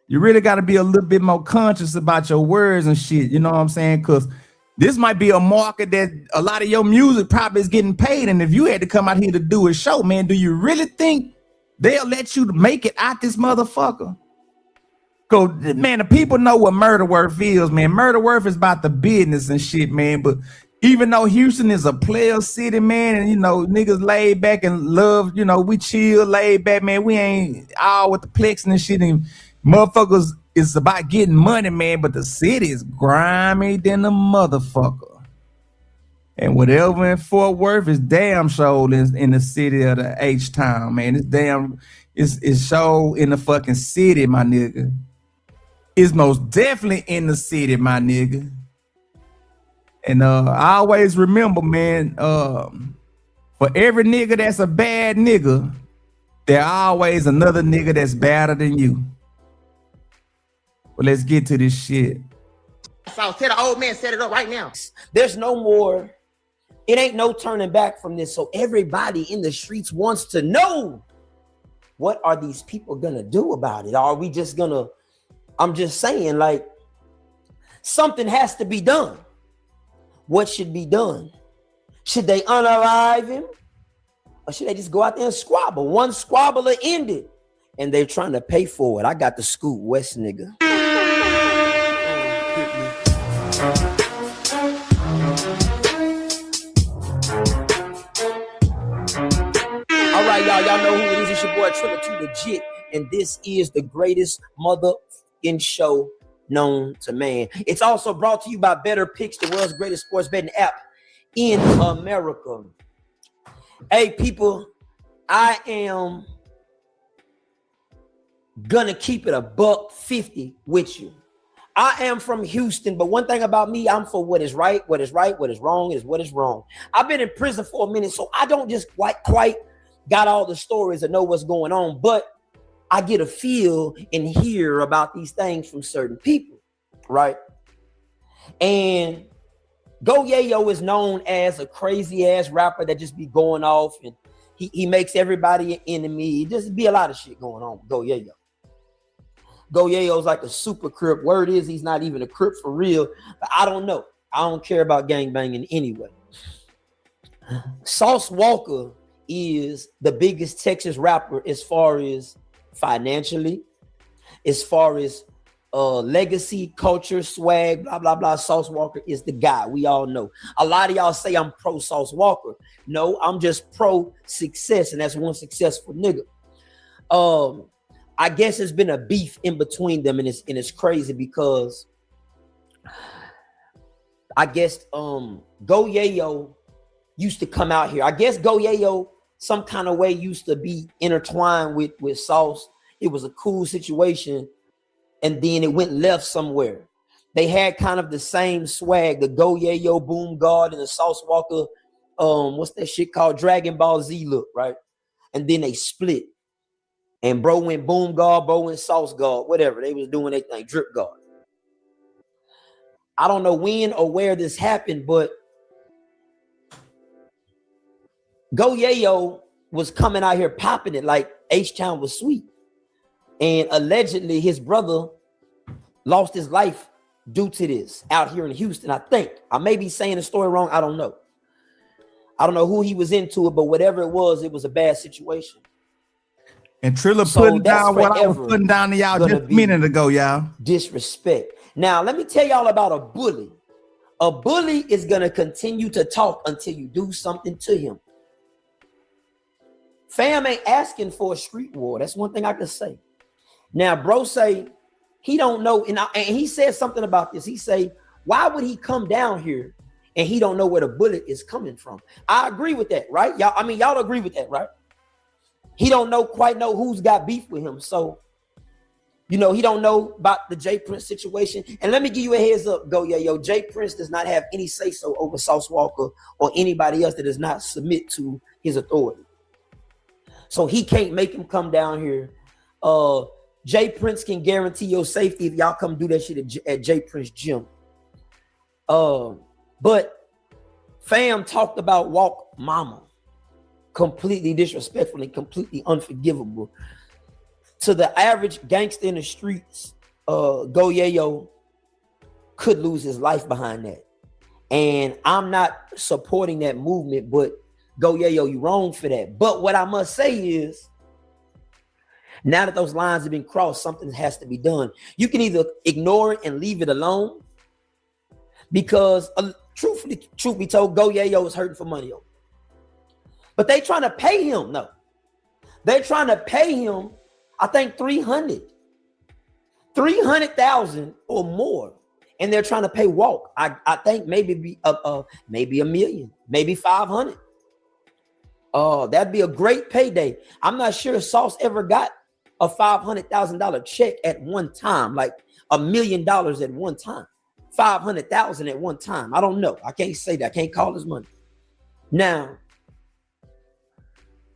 You really got to be a little bit more conscious about your words and shit. You know what I'm saying? Because this might be a market that a lot of your music probably is getting paid. And if you had to come out here to do a show, man, do you really think they'll let you make it out this motherfucker? Because, man, the people know what Murder Worth is, man. Murder Worth is about the business and shit, man. But even though Houston is a player city, man, and, you know, niggas laid back and love, you know, we chill, laid back, man. We ain't all with the plexing and shit. And motherfuckers, it's about getting money, man. But the city is grimy than a motherfucker. And whatever in Fort Worth is damn show in the city of the H-Town, man. It's damn, it's show in the fucking city, my nigga. It's most definitely in the city, my nigga. And I always remember, man, for every nigga that's a bad nigga, there's always another nigga that's badder than you. But let's get to this shit. So tell the old man, set it up right now. There's no more, it ain't no turning back from this. So everybody in the streets wants to know, what are these people gonna do about it? Are we just gonna, I'm just saying, like, something has to be done. What should be done? Should they unalive him? Or should they just go out there and squabble? One squabbler ended, and they're trying to pay for it. I got the Scoop West nigga. All right, y'all know who it is. It's your boy Triller 2 Legit, and this is the greatest motherfucking show known to man. It's also brought to you by Better Picks, the world's greatest sports betting app in America. Hey, people, I am gonna keep it $150 with you. I am from Houston, but one thing about me, I'm for what is right, what is right, what is wrong is what is wrong. I've been in prison for a minute, so I don't just quite got all the stories and know what's going on, but I get a feel and hear about these things from certain people, right? And YaYo is known as a crazy ass rapper that just be going off, and he makes everybody an enemy. Just be a lot of shit going on with YaYo. YaYo's like a super crip. Word is he's not even a crip for real, but I don't know. I don't care about gangbanging anyway. SauceWalka is the biggest Texas rapper as far as financially, as far as legacy, culture, swag, blah, blah, blah. SauceWalka is the guy. We all know. A lot of y'all say I'm pro SauceWalka. No, I'm just pro success, and that's one successful nigga. I guess it's been a beef in between them, and it's crazy because I guess YaYo used to come out here. I guess YaYo some kind of way used to be intertwined with Sauce. It was a cool situation, and then it went left somewhere. They had kind of the same swag, the YaYo Boom Guard and the SauceWalka, what's that shit called? Dragon Ball Z look, right? And then they split. And bro went Boom Guard, bro went Sauce Guard, whatever. They was doing their thing, Drip Guard. I don't know when or where this happened, but YaYo was coming out here popping it like H-Town was sweet. And allegedly his brother lost his life due to this out here in Houston, I think. I may be saying the story wrong. I don't know. I don't know who he was into it, but whatever it was a bad situation. And Trilla putting down what I was putting down to y'all just a minute ago, y'all. Disrespect. Now, let me tell y'all about a bully. A bully is going to continue to talk until you do something to him. Fam ain't asking for a street war. That's one thing I can say. Now, bro say he don't know, and he said something about this. He say, why would he come down here and he don't know where the bullet is coming from? I agree with that, right? Y'all, I mean, y'all agree with that, right? He don't quite know who's got beef with him. So, you know, he don't know about the J Prince situation. And let me give you a heads up, YaYo. J Prince does not have any say-so over SauceWalka or anybody else that does not submit to his authority. So he can't make him come down here. J Prince can guarantee your safety if y'all come do that shit at J Prince gym. But fam talked about Walk Mama. Completely disrespectful and completely unforgivable. To the average gangster in the streets, YaYo could lose his life behind that. And I'm not supporting that movement, but YaYo, you wrong for that. But what I must say is, now that those lines have been crossed, something has to be done. You can either ignore it and leave it alone, because truth be told, YaYo is hurting for money. But they trying to pay him. No, they're trying to pay him, I think 300,000 or more. And they're trying to pay Walk. I think maybe $1 million, maybe 500. Oh, that'd be a great payday. I'm not sure Sauce ever got a $500,000 check at one time, like $1 million at one time, 500,000 at one time. I don't know. I can't say that. I can't call his money. Now,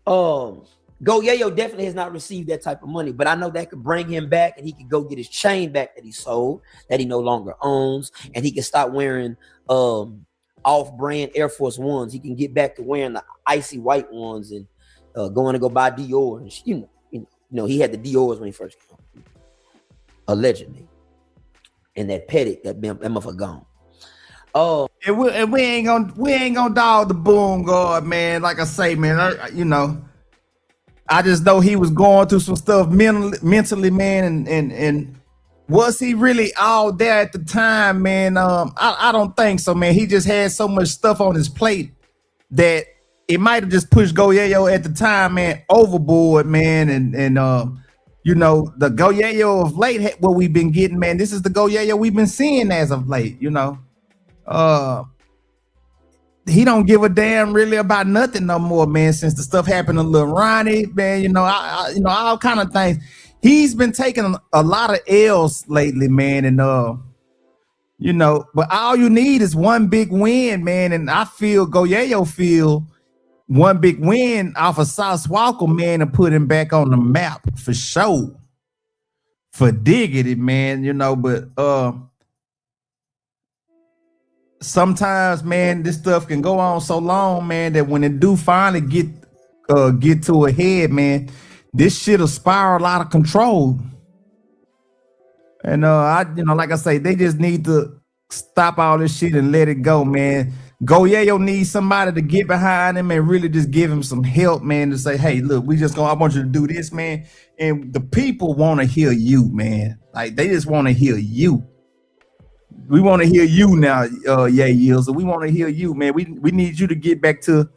YaYo definitely has not received that type of money, but I know that could bring him back, and he could go get his chain back that he sold, that he no longer owns, and he can start wearing off-brand Air Force Ones. He can get back to wearing the icy white ones and going to go buy Dior. And you know, he had the Dior's when he first came, allegedly. And that Pettit, that motherfucker gone. And we ain't gonna dog the Boom Guard, man. Like I say, man, I just know he was going through some stuff mentally, man, and was he really all there at the time, man? I don't think so, man. He just had so much stuff on his plate that it might have just pushed YaYo at the time, man, overboard, man, and you know, the YaYo of late, what we've been getting, man. This is the YaYo we've been seeing as of late, you know. He don't give a damn really about nothing no more, man, since the stuff happened to Lil Ronnie, man, you know, you know, all kind of things. He's been taking a lot of L's lately, man, and you know, but all you need is one big win, man, and I feel YaYo feel one big win off of SauceWalka, man, and put him back on the map for sure. For diggity, man, you know, but sometimes, man, this stuff can go on so long, man, that when it do finally get to a head, man, this shit'll spiral out of control. And you know, like I say, they just need to stop all this shit and let it go, man. YaYo needs somebody to get behind him and really just give him some help, man, to say, hey, look, I want you to do this, man. And the people want to hear you, man. Like, they just want to hear you. We want to hear you now, YaYo. So we want to hear you, man. We need you to get back to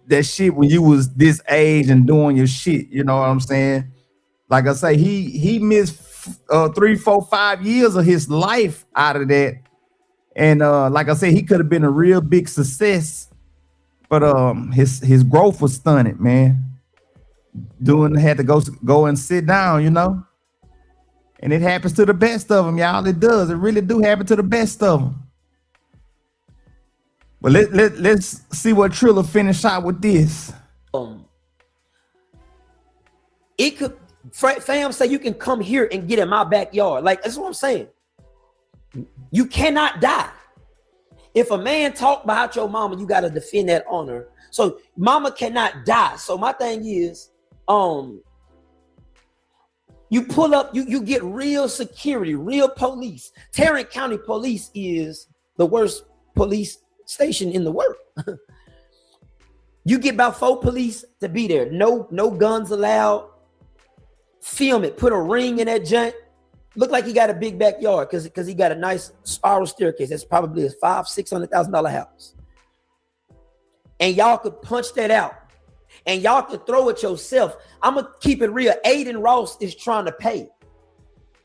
that shit when you was this age and doing your shit. You know what I'm saying? Like I say, he missed 3, 4, 5 years of his life out of that. And like I said, he could have been a real big success, but his growth was stunted, man. Had to go and sit down, you know. And it happens to the best of them, y'all. It does. It really do happen to the best of them. But let's see what Triller finish out with this. It could, fam say you can come here and get in my backyard. Like, that's what I'm saying. You cannot die. If a man talk about your mama, you got to defend that honor. So mama cannot die. So my thing is, you pull up, you get real security, real police. Tarrant County Police is the worst police station in the world. You get about 4 police to be there. No guns allowed. Film it. Put a ring in that joint. Look like he got a big backyard because he got a nice spiral staircase. That's probably a $500,000-$600,000 house. And y'all could punch that out. And y'all could throw it yourself. I'm going to keep it real. Aiden Ross is trying to pay.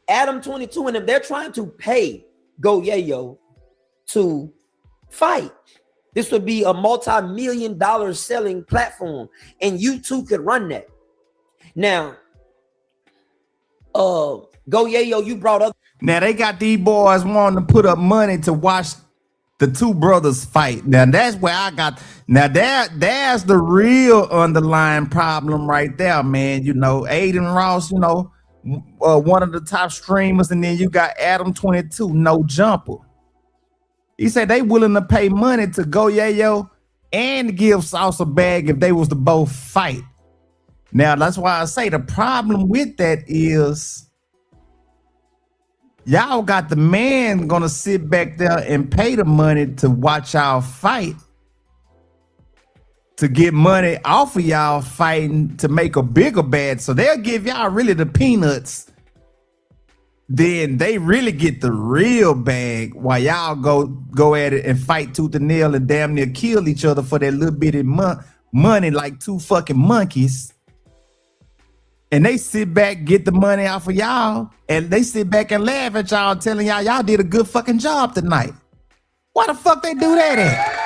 Adam 22 and them, they're trying to pay YaYo to fight. This would be a multi-million-dollar selling platform. And you two could run that. Now, YaYo, you brought up. Now they got these boys wanting to put up money to watch the two brothers fight. Now that's where I got. Now there's the real underlying problem right there, man. You know, Aiden Ross, you know, one of the top streamers, and then you got Adam 22, no jumper. He said they willing to pay money to YaYo and give Sauce a bag if they was to both fight. Now that's why I say the problem with that is y'all got the man gonna sit back there and pay the money to watch y'all fight, to get money off of y'all fighting to make a bigger bag. So they'll give y'all really the peanuts. Then they really get the real bag while y'all go at it and fight tooth and nail and damn near kill each other for that little bitty money like two fucking monkeys. And they sit back, get the money off of y'all, and they sit back and laugh at y'all, telling y'all did a good fucking job tonight. Why the fuck they do that at?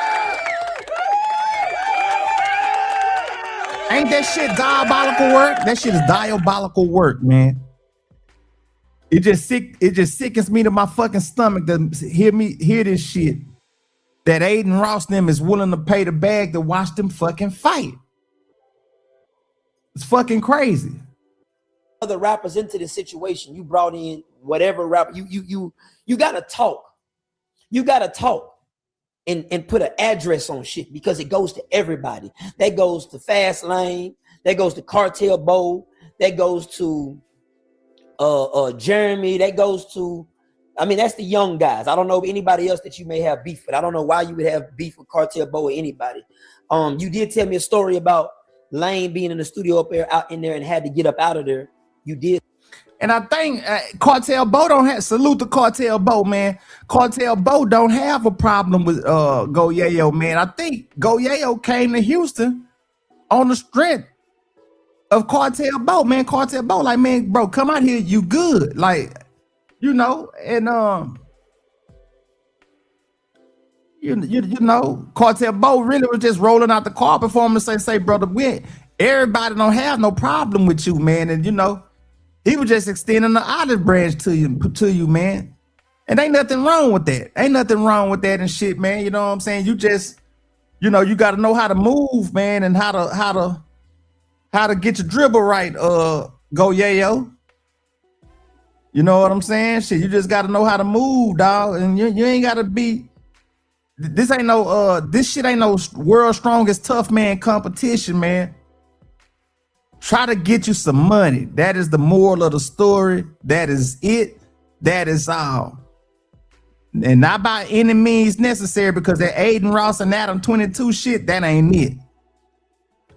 Ain't that shit diabolical work? That shit is diabolical work, man. It just sickens me to my fucking stomach to hear this shit. That Aiden Ross them is willing to pay the bag to watch them fucking fight. It's fucking crazy. Other rappers into the situation. You brought in whatever rapper. You gotta talk. You gotta talk and put an address on shit because it goes to everybody. That goes to Fast Lane. That goes to Cartel Bo. That goes to Jeremy. That goes to, I mean, that's the young guys. I don't know anybody else that you may have beef with. I don't know why you would have beef with Cartel Bo or anybody. You did tell me a story about Lane being in the studio out in there and had to get up out of there. You did. And I think Cartel Bo don't have, salute to Cartel Bo, man. Cartel Bo don't have a problem with YaYo, man. I think YaYo came to Houston on the strength of Cartel Bo, man. Cartel Bo, like, man, bro, come out here, you good. Like, you know, and you know, Cartel Bo really was just rolling out the car before him to say, brother, everybody don't have no problem with you, man. And you know, he was just extending the olive branch to you, man. And ain't nothing wrong with that. Ain't nothing wrong with that and shit, man. You know what I'm saying? You just, you know, you got to know how to move, man, and how to get your dribble right. Go YaYo. You know what I'm saying? Shit, you just got to know how to move, dog. And you ain't got to be. This ain't no this shit ain't no world's strongest tough man competition, man. Try to get you some money. That is the moral of the story. That is it. That is all. And not by any means necessary, because that Aiden Ross and Adam 22 shit, that ain't it.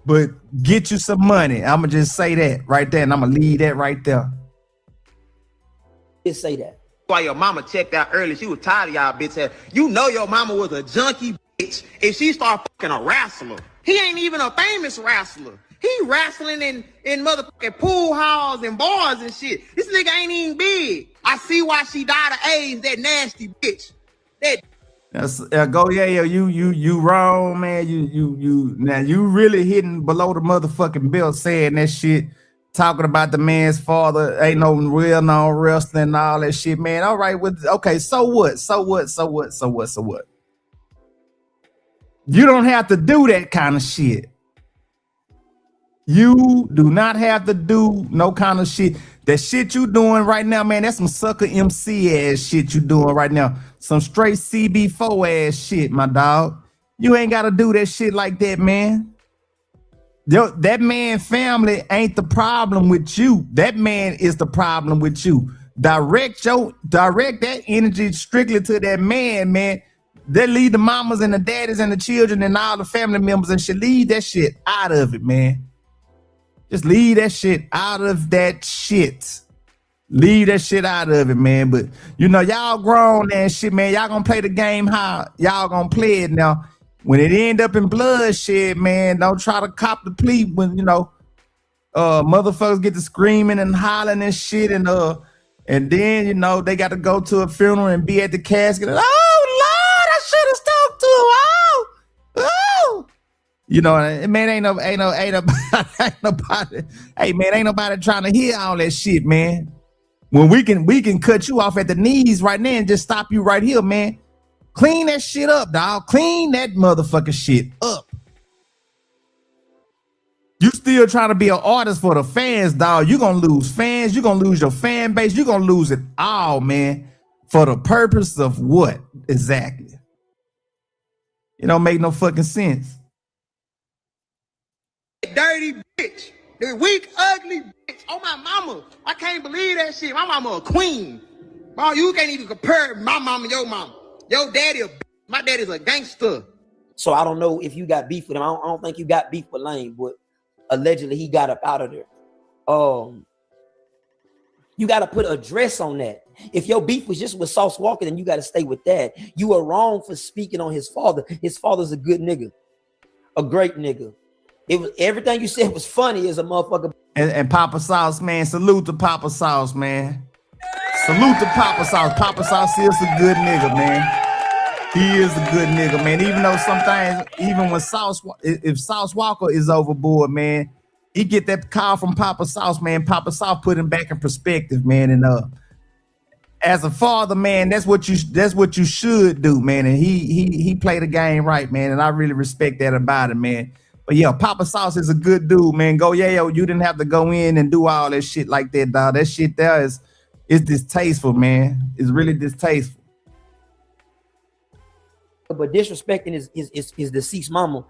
But get you some money. I'ma just say that right there, and I'ma leave that right there. Just say that. Why your mama checked out early, she was tired of y'all bitch ass. You know your mama was a junkie bitch if she start fucking a wrestler. He ain't even a famous wrestler. He wrestling in motherfucking pool halls and bars and shit. This nigga ain't even big. I see why she died of AIDS, that nasty bitch. That's go YaYo, you wrong, man. You now you really hitting below the motherfucking belt saying that shit, talking about the man's father ain't no real no wrestling and all that shit, man. All right, okay, so what? You don't have to do that kind of shit. You do not have to do no kind of shit. That shit you doing right now, man, that's some sucker MC ass shit you doing right now. Some straight CB4 ass shit, my dog. You ain't got to do that shit like that, man. That man family ain't the problem with you. That man is the problem with you. Direct that energy strictly to that man, man. They leave the mamas and the daddies and the children and all the family members and shit. Leave that shit out of it, man. Just leave that shit out of that shit. Leave that shit out of it, man. But, you know, y'all grown and shit, man. Y'all gonna play the game how y'all gonna play it now. When it end up in bloodshed, man, don't try to cop the plea when, you know, motherfuckers get to screaming and hollering and shit. And then, you know, they got to go to a funeral and be at the casket. And, oh, Lord, I should have talked to him. Oh. You know, man, ain't nobody. Hey, man, ain't nobody trying to hear all that shit, man. When we can cut you off at the knees right now and just stop you right here, man. Clean that shit up, dog. Clean that motherfucking shit up. You still trying to be an artist for the fans, dog. You're gonna lose fans. You're gonna lose your fan base. You're gonna lose it all, man. For the purpose of what exactly? It don't make no fucking sense. Dirty bitch. The weak, ugly bitch. Oh, my mama. I can't believe that shit. My mama a queen. Bro, you can't even compare my mama and your mama. Your daddy a bitch. My daddy's a gangster. So I don't know if you got beef with him. I don't think you got beef with Lane, but allegedly he got up out of there. You got to put a dress on that. If your beef was just with SauceWalka, then you got to stay with that. You were wrong for speaking on his father. His father's a good nigga. A great nigga. It was everything you said was funny as a motherfucker. And Papa Sauce, man, salute to Papa Sauce, man. Salute to Papa Sauce. Papa Sauce is a good nigga, man. He is a good nigga, man. Even though sometimes, even when if SauceWalka is overboard, man, he get that call from Papa Sauce, man. Papa Sauce put him back in perspective, man. And as a father, man, that's what you should do, man. And he played the game right, man. And I really respect that about him, man. But yeah, Papa Sauce is a good dude, man. Go YaYo, you didn't have to go in and do all that shit like that, dog. That shit there is distasteful, man. It's really distasteful. But disrespecting his deceased mama,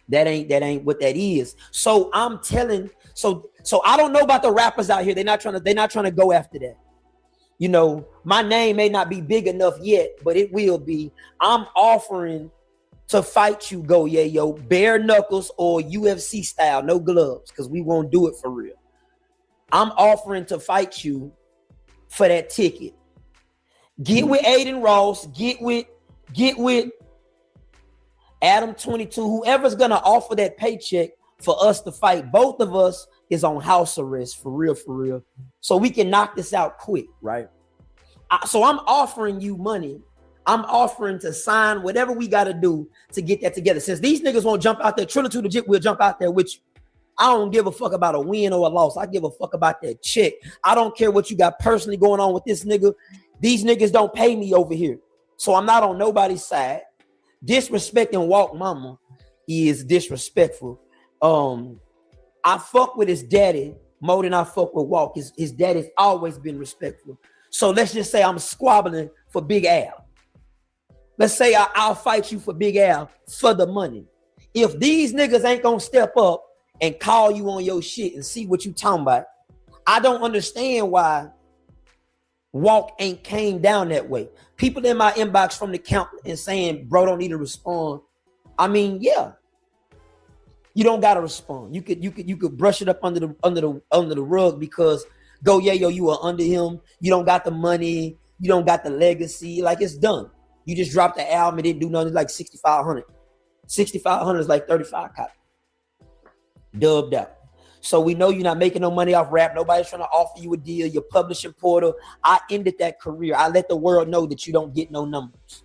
that ain't what that is. So I'm telling, so I don't know about the rappers out here. They're not trying to go after that. You know, my name may not be big enough yet, but it will be. I'm offering to fight you, Go YaYo, bare knuckles or UFC style, no gloves, because we won't do it for real. I'm offering to fight you for that ticket. Get with Aiden Ross, get with Adam 22, whoever's gonna offer that paycheck for us to fight both of us is on house arrest for real. So we can knock this out quick, right? So I'm offering you money. I'm offering to sign whatever we got to do to get that together. Since these niggas won't jump out there, Triller to the Jit will jump out there with you. I don't give a fuck about a win or a loss. I give a fuck about that check. I don't care what you got personally going on with this nigga. These niggas don't pay me over here. So I'm not on nobody's side. Disrespecting Walk Mama is disrespectful. I fuck with his daddy more than I fuck with Walk. His daddy's always been respectful. So let's just say I'm squabbling for Big Al. Let's say I'll fight you for Big Al for the money. If these niggas ain't gonna step up and call you on your shit and see what you talking about, I don't understand why Walk ain't came down that way. People in my inbox from the camp and saying, bro, don't need to respond. I mean, yeah. You don't gotta respond. You could brush it up under the rug because go YaYo, you are under him. You don't got the money, you don't got the legacy, like it's done. You just dropped the album, it didn't do nothing, like 6,500. 6,500 is like 35 copies. Dubbed out. So we know you're not making no money off rap. Nobody's trying to offer you a deal. Your publishing portal. I ended that career. I let the world know that you don't get no numbers.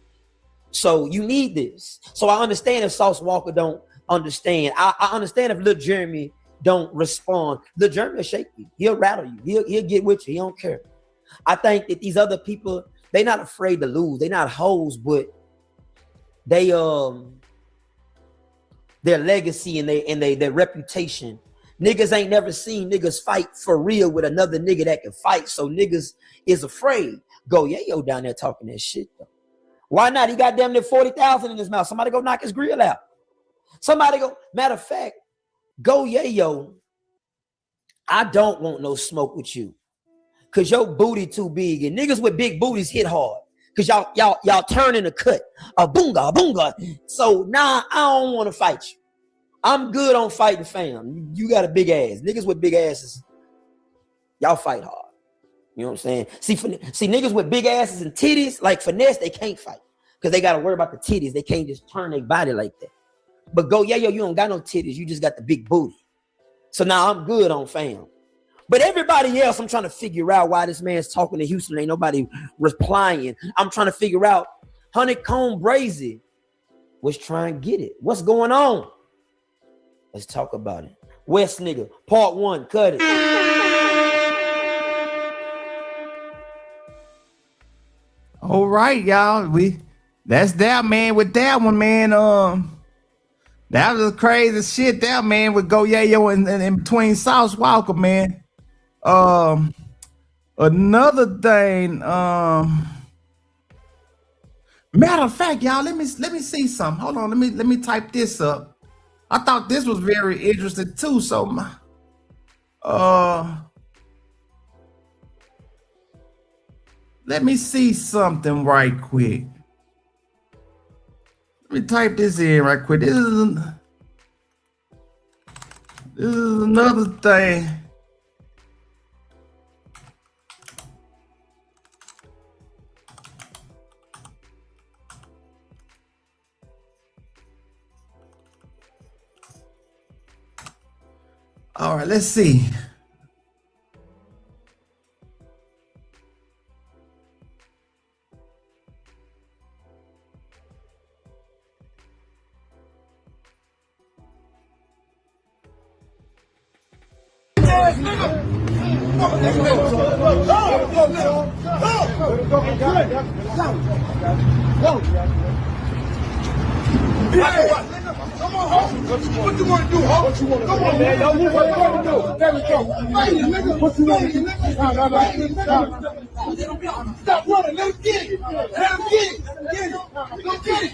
So you need this. So I understand if SauceWalka don't understand. I understand if Lil Jeremy don't respond. Lil Jeremy will shake you. He'll rattle you. He'll get with you. He don't care. I think that these other people, they're not afraid to lose. They're not hoes, but they their legacy and their reputation. Niggas ain't never seen niggas fight for real with another nigga that can fight. So niggas is afraid. Go YaYo down there talking that shit though. Why not? He got damn near 40,000 in his mouth. Somebody go knock his grill out. Somebody go. Matter of fact, go YaYo. I don't want no smoke with you. Cause your booty too big. And niggas with big booties hit hard. Cause y'all turning a cut. A boonga. So nah, I don't want to fight you. I'm good on fighting fam. You got a big ass. Niggas with big asses, y'all fight hard. You know what I'm saying? See niggas with big asses and titties, like finesse, they can't fight. Because they got to worry about the titties. They can't just turn their body like that. But go YaYo, you don't got no titties. You just got the big booty. So now I'm good on fam. But everybody else, I'm trying to figure out why this man's talking to Houston. Ain't nobody replying. I'm trying to figure out HoneyKomb Brazy was trying to get it. What's going on? Let's talk about it. West nigga, part 1, cut it. All right, y'all. That's that, man. With that one, man. That was crazy shit. That, man, with go YaYo and in between SauceWalka, man. Another thing. Matter of fact, y'all, let me see something. Hold on, let me type this up. I thought this was very interesting too. So let me see something right quick. Let me type this in right quick. This is another thing. All right, let's see. Come on, ho. What you want to do, ho? What you want to do? Come on, man. What you want to do? There we go. Fight it, nigga. What you want to do? No. Stop running. Let him get it. Let him get it. Get it. Go get it.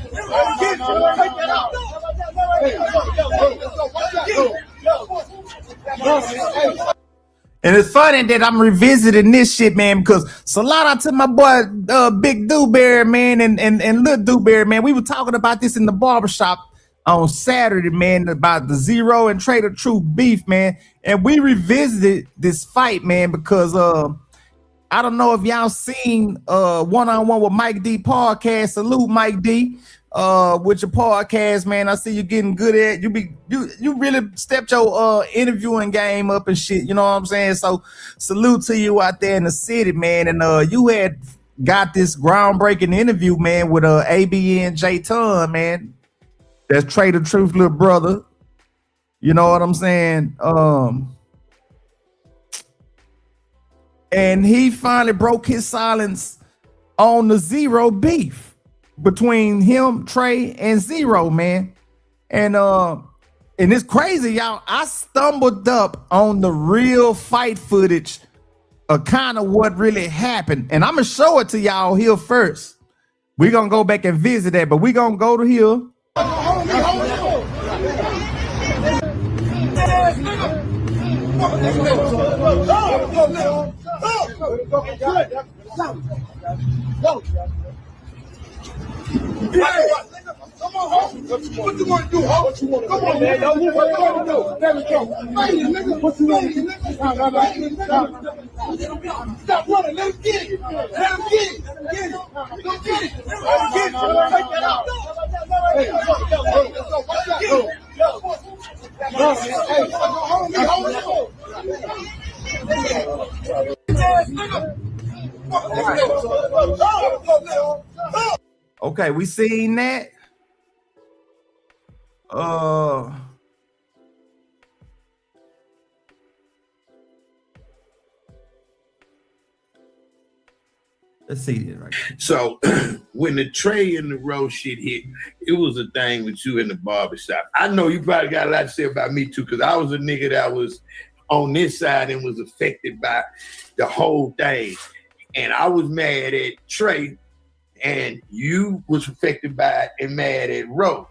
Get it. Take that out. Hey, And it's funny that I'm revisiting this shit, man, because salute out to my boy Big Dewberry, man, and Lil Dewberry, man. We were talking about this in the barbershop on Saturday, man, about the Zero and Trader Truth beef, man. And we revisited this fight, man, because I don't know if y'all seen one-on-one with Mike D podcast. Salute Mike D with your podcast, man. I see you getting good at you really stepped your interviewing game up and shit, you know what I'm saying? So salute to you out there in the city, man. And you had got this groundbreaking interview, man, with ABN J-Ton, man. That's Trey the Truth little brother. You know what I'm saying? And he finally broke his silence on the Zero beef between him, Trey, and Zero, man. And it's crazy, y'all. I stumbled up on the real fight footage of kind of what really happened. And I'm gonna show it to y'all here first. We're gonna go back and visit that, but we're gonna go to here. Come on, ho. What you want to do, ho? What you want to do? Come on, man. What you want to do? There we go. What you want to do? Stop running. Let him get it. Let him get it. Get it. Go get it. Take that out. Hey, okay, we seen that. Let's see it right here. So when the Trey and the Rose shit hit, it was a thing with you in the barbershop. I know you probably got a lot to say about me too, because I was a nigga that was on this side and was affected by the whole thing. And I was mad at Trey, and you was affected by it and mad at Rose.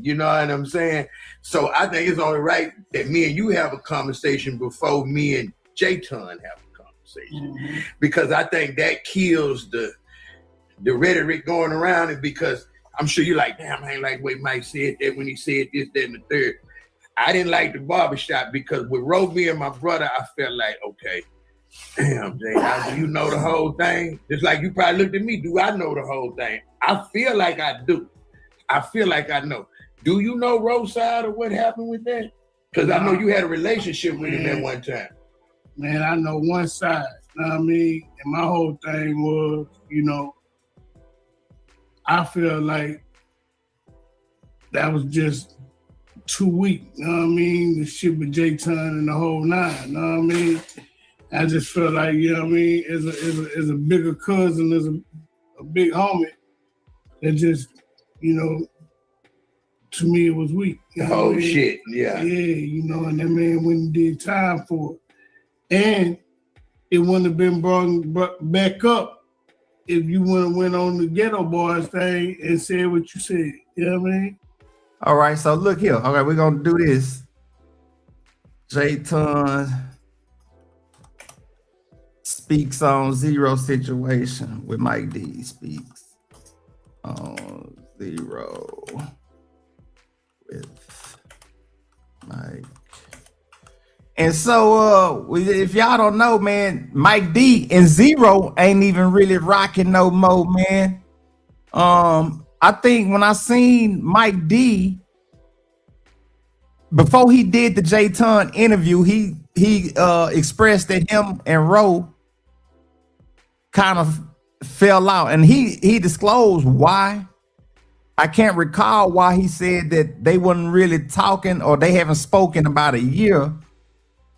You know what I'm saying? So I think it's only right that me and you have a conversation before me and J-Ton have a conversation. Because I think that kills the rhetoric going around, and because I'm sure you're like, damn, I ain't like the way Mike said that when he said this, that, and the third. I didn't like the barbershop because with Roby and my brother, I felt like, okay, damn, Jay, do you know the whole thing? Just like you probably looked at me, do I know the whole thing? I feel like I do. I feel like I know. Do you know Rose side or what happened with that? Because I know you had a relationship with him at one time. Man, I know one side, you know what I mean? And my whole thing was, you know, I feel like that was just too weak, you know what I mean? The shit with J-Ton and the whole nine, you know what I mean? I just feel like, you know what I mean, as a bigger cousin, as a big homie, that just, you know, to me it was weak. You know Oh what I mean? shit, yeah. Yeah, you know, and that man went and did time for it. And it wouldn't have been brought back up if you wouldn't have went on the Ghetto Boys thing and said what you said. You know what I mean? All right, so look here. Okay, we're gonna do this. J-Ton speaks on Zero situation with Mike D. Speaks on Zero with Mike. And so if y'all don't know, man, Mike D and Zero ain't even really rocking no more, man. I think when I seen Mike D before he did the J-Ton interview, he expressed that him and Ro kind of fell out, and he disclosed why. I can't recall why he said that they wasn't really talking or they haven't spoken about a year,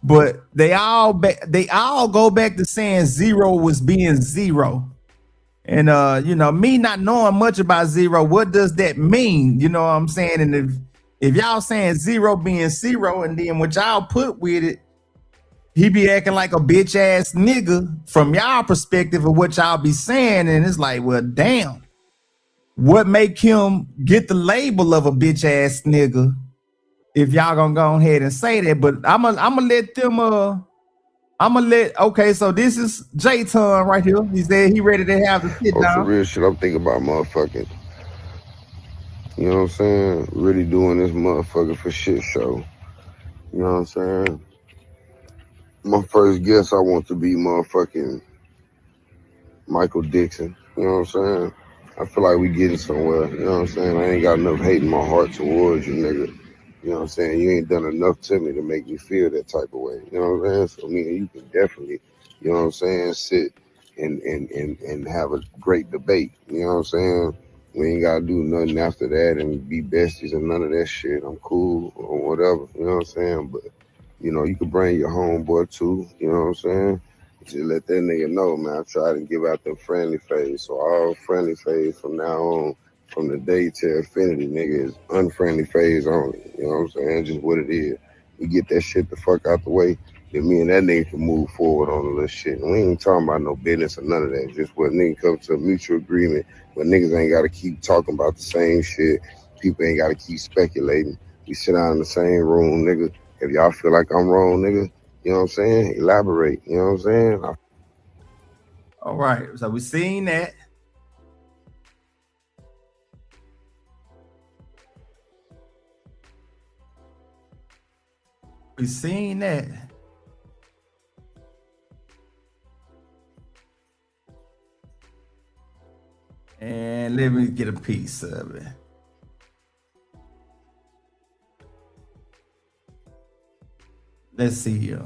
but they all go back to saying Zero was being Zero. And you know, me not knowing much about Zero, what does that mean? You know what I'm saying? And if y'all saying Zero being Zero, and then what y'all put with it, he be acting like a bitch ass nigga from y'all perspective of what y'all be saying, and it's like, well, damn, what make him get the label of a bitch ass nigga if y'all gonna go ahead and say that? But I'm gonna let them okay, so this is J-Ton right here. He said he ready to have the sit For down. real shit, I'm thinking about motherfucking, you know what I'm saying? Really doing this motherfucker for shit show. You know what I'm saying? My first guess, I want to be motherfucking Michael Dixon. You know what I'm saying? I feel like we getting somewhere. You know what I'm saying? I ain't got enough hate in my heart towards you, nigga. You know what I'm saying? You ain't done enough to me to make me feel that type of way. You know what I'm saying? So me and you can definitely, you know what I'm saying, sit and have a great debate. You know what I'm saying? We ain't gotta do nothing after that and be besties and none of that shit. I'm cool or whatever. You know what I'm saying? But you know, you can bring your homeboy too. You know what I'm saying? Just let that nigga know, man. I try to give out the friendly phase. So all friendly phase from now on, from the day to infinity, nigga, is unfriendly phase only. You know what I'm saying? Just what it is. We get that shit the fuck out the way, then me and that nigga can move forward on the little shit. And we ain't talking about no business or none of that. Just what nigga come to a mutual agreement, but niggas ain't gotta keep talking about the same shit. People ain't gotta keep speculating. We sit down in the same room, nigga. If y'all feel like I'm wrong, nigga, you know what I'm saying? Elaborate. You know what I'm saying? All right. So we seen that. We seen that. And let me get a piece of it. Let's see here.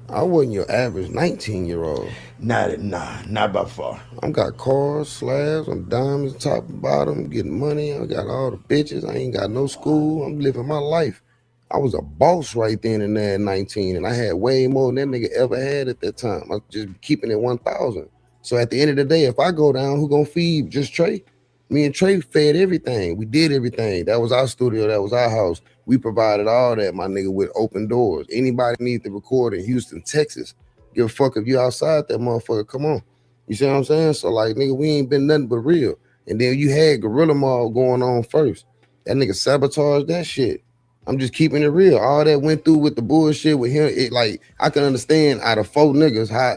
I wasn't your average 19-year-old. Not by far. I got cars, slabs, I'm diamonds, top and bottom, getting money. I got all the bitches. I ain't got no school. I'm living my life. I was a boss right then and there at 19, and I had way more than that nigga ever had at that time. I was just keeping it 1,000. So at the end of the day, if I go down, who gonna feed? Just Trey? Me and Trey fed everything. We did everything. That was our studio. That was our house. We provided all that, my nigga, with open doors. Anybody need to record in Houston, Texas, give a fuck if you outside that motherfucker. Come on. You see what I'm saying? So like, nigga, we ain't been nothing but real. And then you had Gorilla Mob going on first. That nigga sabotaged that shit. I'm just keeping it real. All that went through with the bullshit with him, it like, I can understand out of 4 niggas how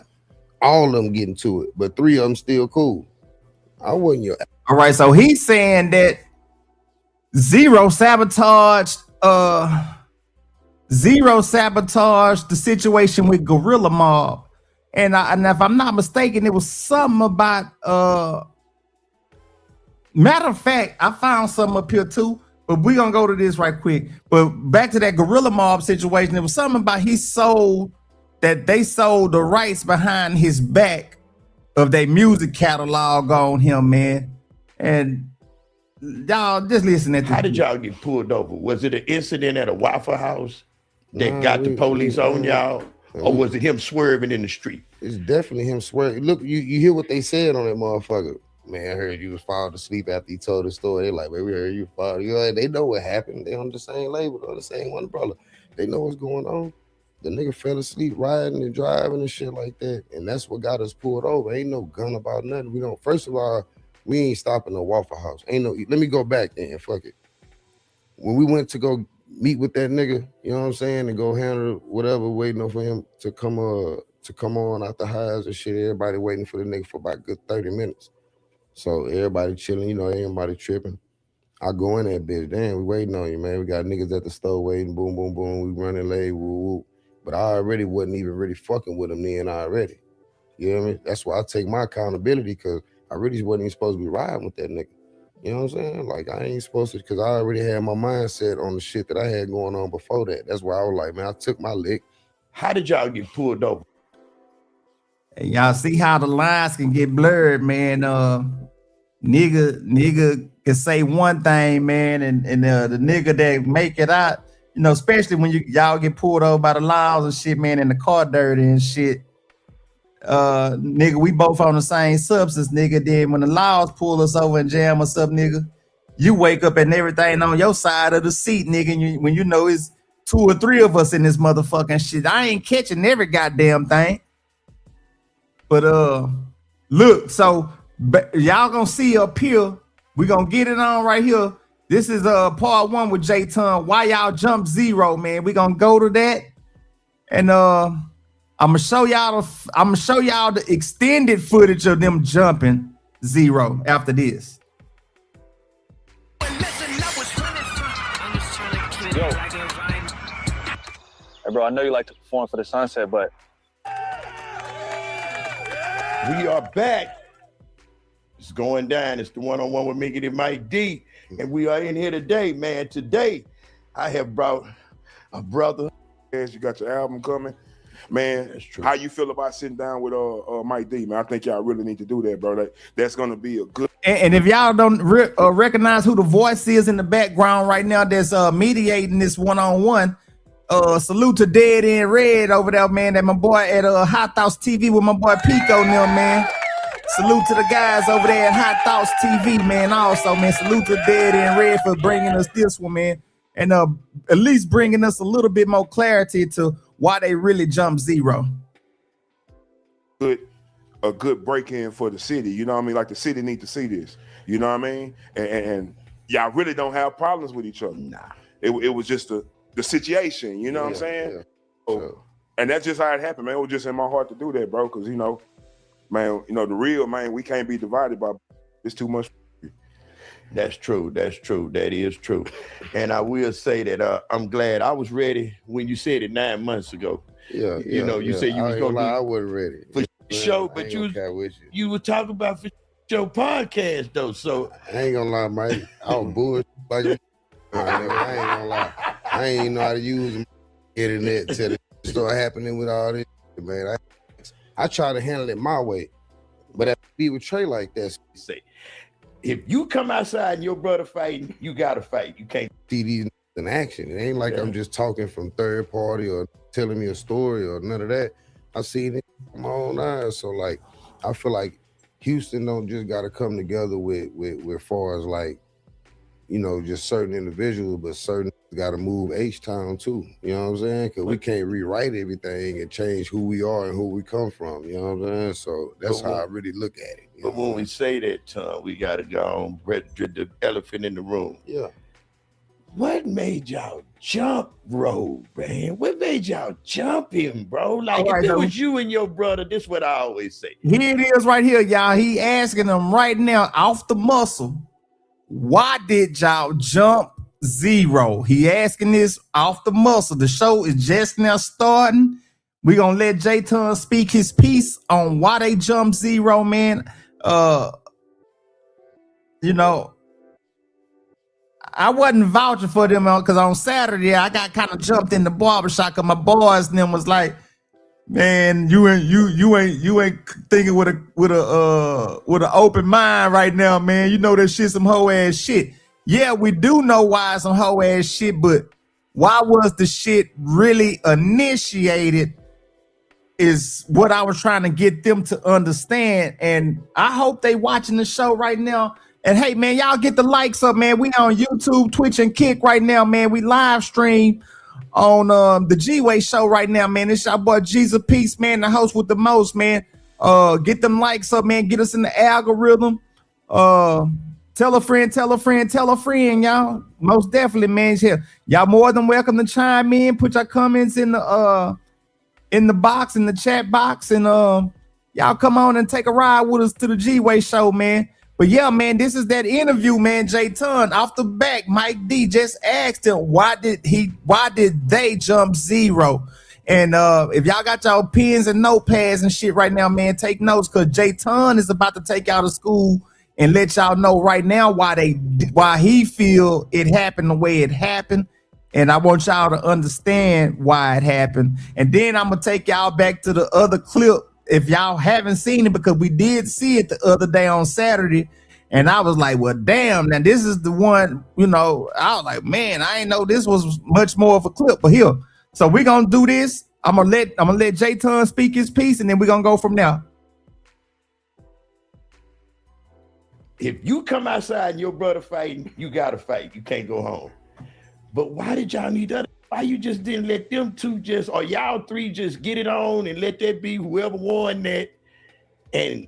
all of them getting to it, but 3 of them still cool. I wasn't your... All right, so he's saying that Zero sabotaged the situation with Gorilla Mob. And if I'm not mistaken, it was something about matter of fact, I found something up here too, but we're gonna go to this right quick. But back to that Gorilla Mob situation, it was something about they sold the rights behind his back of their music catalog on him, man. And y'all just listen to How did y'all get pulled over? Was it an incident at a Waffle House that got the police on y'all? Or was it him swerving in the street? It's definitely him swerving. Look, you hear what they said on that motherfucker. Man, I heard you was falling asleep after he told the story. They like, man, we heard you fall. You know, they know what happened. They on the same label, on the same umbrella. They know what's going on. The nigga fell asleep riding and driving and shit like that. And that's what got us pulled over. Ain't no gun about nothing. We don't, first of all, we ain't stopping no Waffle House. Ain't no, let me go back then, fuck it. When we went to go meet with that nigga, you know what I'm saying, and go handle whatever, waiting for him to come on out the highs and shit, everybody waiting for the nigga for about a good 30 minutes. So everybody chilling, you know, everybody tripping. I go in that bitch, damn, we waiting on you, man. We got niggas at the store waiting, boom, boom, boom, we running late, woo, woo. But I already wasn't even really fucking with him then already. You know what I mean? That's why I take my accountability, because I really wasn't even supposed to be riding with that nigga. You know what I'm saying? Like, I ain't supposed to, because I already had my mindset on the shit that I had going on before that. That's why I was like, man, I took my lick. How did y'all get pulled over? Hey, y'all see how the lines can get blurred, man. Nigga can say one thing, man, and the nigga that make it out, you know, especially when y'all get pulled over by the laws and shit, man, and the car dirty and shit. Nigga, we both on the same substance, nigga. Then when the laws pull us over and jam us up, nigga, you wake up and everything on your side of the seat, nigga. And when you know it's 2 or 3 of us in this motherfucking shit, I ain't catching every goddamn thing. But look, so y'all gonna see up here, we gonna get it on right here. This is part 1 with J-Ton. Why y'all jump Zero, man? We gonna go to that, and I'm gonna show y'all the extended footage of them jumping Zero after this. Yo. Hey bro, I know you like to perform for the sunset, but We are back. It's going down. It's the one-on-one with Mickey and Mike D. And we are in here today, man. Today, I have brought a brother. As you got your album coming, man. That's true. How you feel about sitting down with Mike D, man? I think y'all really need to do that, bro. That's gonna be a good. And if y'all don't recognize who the voice is in the background right now, that's mediating this one-on-one. Salute to Dead End Red over there, man. That my boy at Hot Thoughts TV with my boy Pico and them, man. Salute to the guys over there at Hot Thoughts TV, man. Also, man, salute to Dead End Red for bringing us this one, man. And at least bringing us a little bit more clarity to why they really jumped zero. A good break-in for the city, you know what I mean? Like the city need to see this, you know what I mean? And y'all really don't have problems with each other. Nah. It was just the situation, you know what I'm saying? Yeah. So, and that's just how it happened, man. It was just in my heart to do that, bro, because, you know, man, you know, the real, man, we can't be divided by it's too much. That's true. That's true. That is true. And I will say that I'm glad I was ready when you said it 9 months ago. Yeah. You know, you said you was going to I wasn't ready. For show, but you were talking about for show podcast, though. So I ain't going to lie, Mike. I was bullshit by you. I ain't going to lie. I ain't know how to use the internet till it started happening with all this, man. I try to handle it my way. But if I be with Trey like that, say, if you come outside and your brother fighting, you gotta fight. You can't see these in action. It ain't like I'm just talking from third party or telling me a story or none of that. I seen it with my own eyes. So like, I feel like Houston don't just gotta come together with far as like, you know, just certain individuals, but certain got to move H-Town too. You know what I'm saying? Because we can't rewrite everything and change who we are and who we come from. You know what I'm saying? So that's how I really look at it. But when we say that, Tom, we got to go on the elephant in the room. Yeah. What made y'all jump Road, man? What made y'all jump him, bro? Like, if it was you and your brother, this is what I always say. Here it is right here, y'all. He asking them right now off the muscle. Why did y'all jump zero? He asking this off the muscle. The show is just now starting. We're gonna let J-Ton speak his piece on why they jumped zero, man. You know, I wasn't vouching for them because on Saturday I got kind of jumped in the barbershop because my boys and them was like, man, you ain't thinking with an open mind right now, man. You know that shit some hoe ass shit. Yeah, we do know why it's some hoe ass shit, but why was the shit really initiated is what I was trying to get them to understand. And I hope they watching the show right now. And hey, man, y'all get the likes up, man. We on YouTube, Twitch, and Kick right now, man. We live stream on the TheGWayShow right now, man. It's our boy Jesus Peace, man, the host with the most, man. Get them likes up, man. Get us in the algorithm. Tell a friend, tell a friend, tell a friend, y'all. Most definitely, man. Here, y'all more than welcome to chime in. Put your comments in the box, in the chat box, and y'all come on and take a ride with us to the TheGWayShow, man. But yeah, man, this is that interview, man. J-Ton off the back. Mike D just asked him why did they jump zero? And if y'all got y'all pens and notepads and shit right now, man, take notes because J-Ton is about to take y'all to school and let y'all know right now why he feel it happened the way it happened. And I want y'all to understand why it happened. And then I'm gonna take y'all back to the other clip if y'all haven't seen it, because we did see it the other day on Saturday. And I was like, well, damn, now this is the one, you know, I was like, man, I ain't know this was much more of a clip. But here, so we're gonna do this. I'm gonna let J-Ton speak his piece, and then we're gonna go from there. If you come outside and your brother fighting, you gotta fight. You can't go home. But why did y'all need that? Why you just didn't let them two or y'all three just get it on and let that be whoever won that? And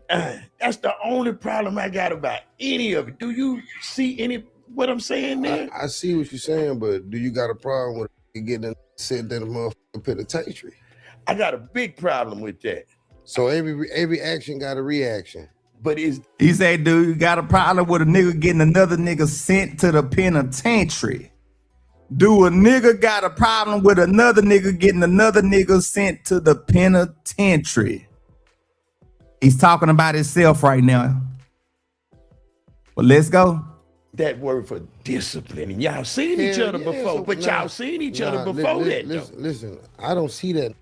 that's the only problem I got about any of it. Do you see what I'm saying there? I see what you're saying, but do you got a problem with getting sent in the motherfucking penitentiary? I got a big problem with that. So every action got a reaction. But he said, dude, you got a problem with a nigga getting another nigga sent to the penitentiary? Do a nigga got a problem with another nigga getting another nigga sent to the penitentiary? He's talking about himself right now. But let's go. That word for discipline. And y'all seen each other before, but y'all seen each other before that. Listen, I don't see that.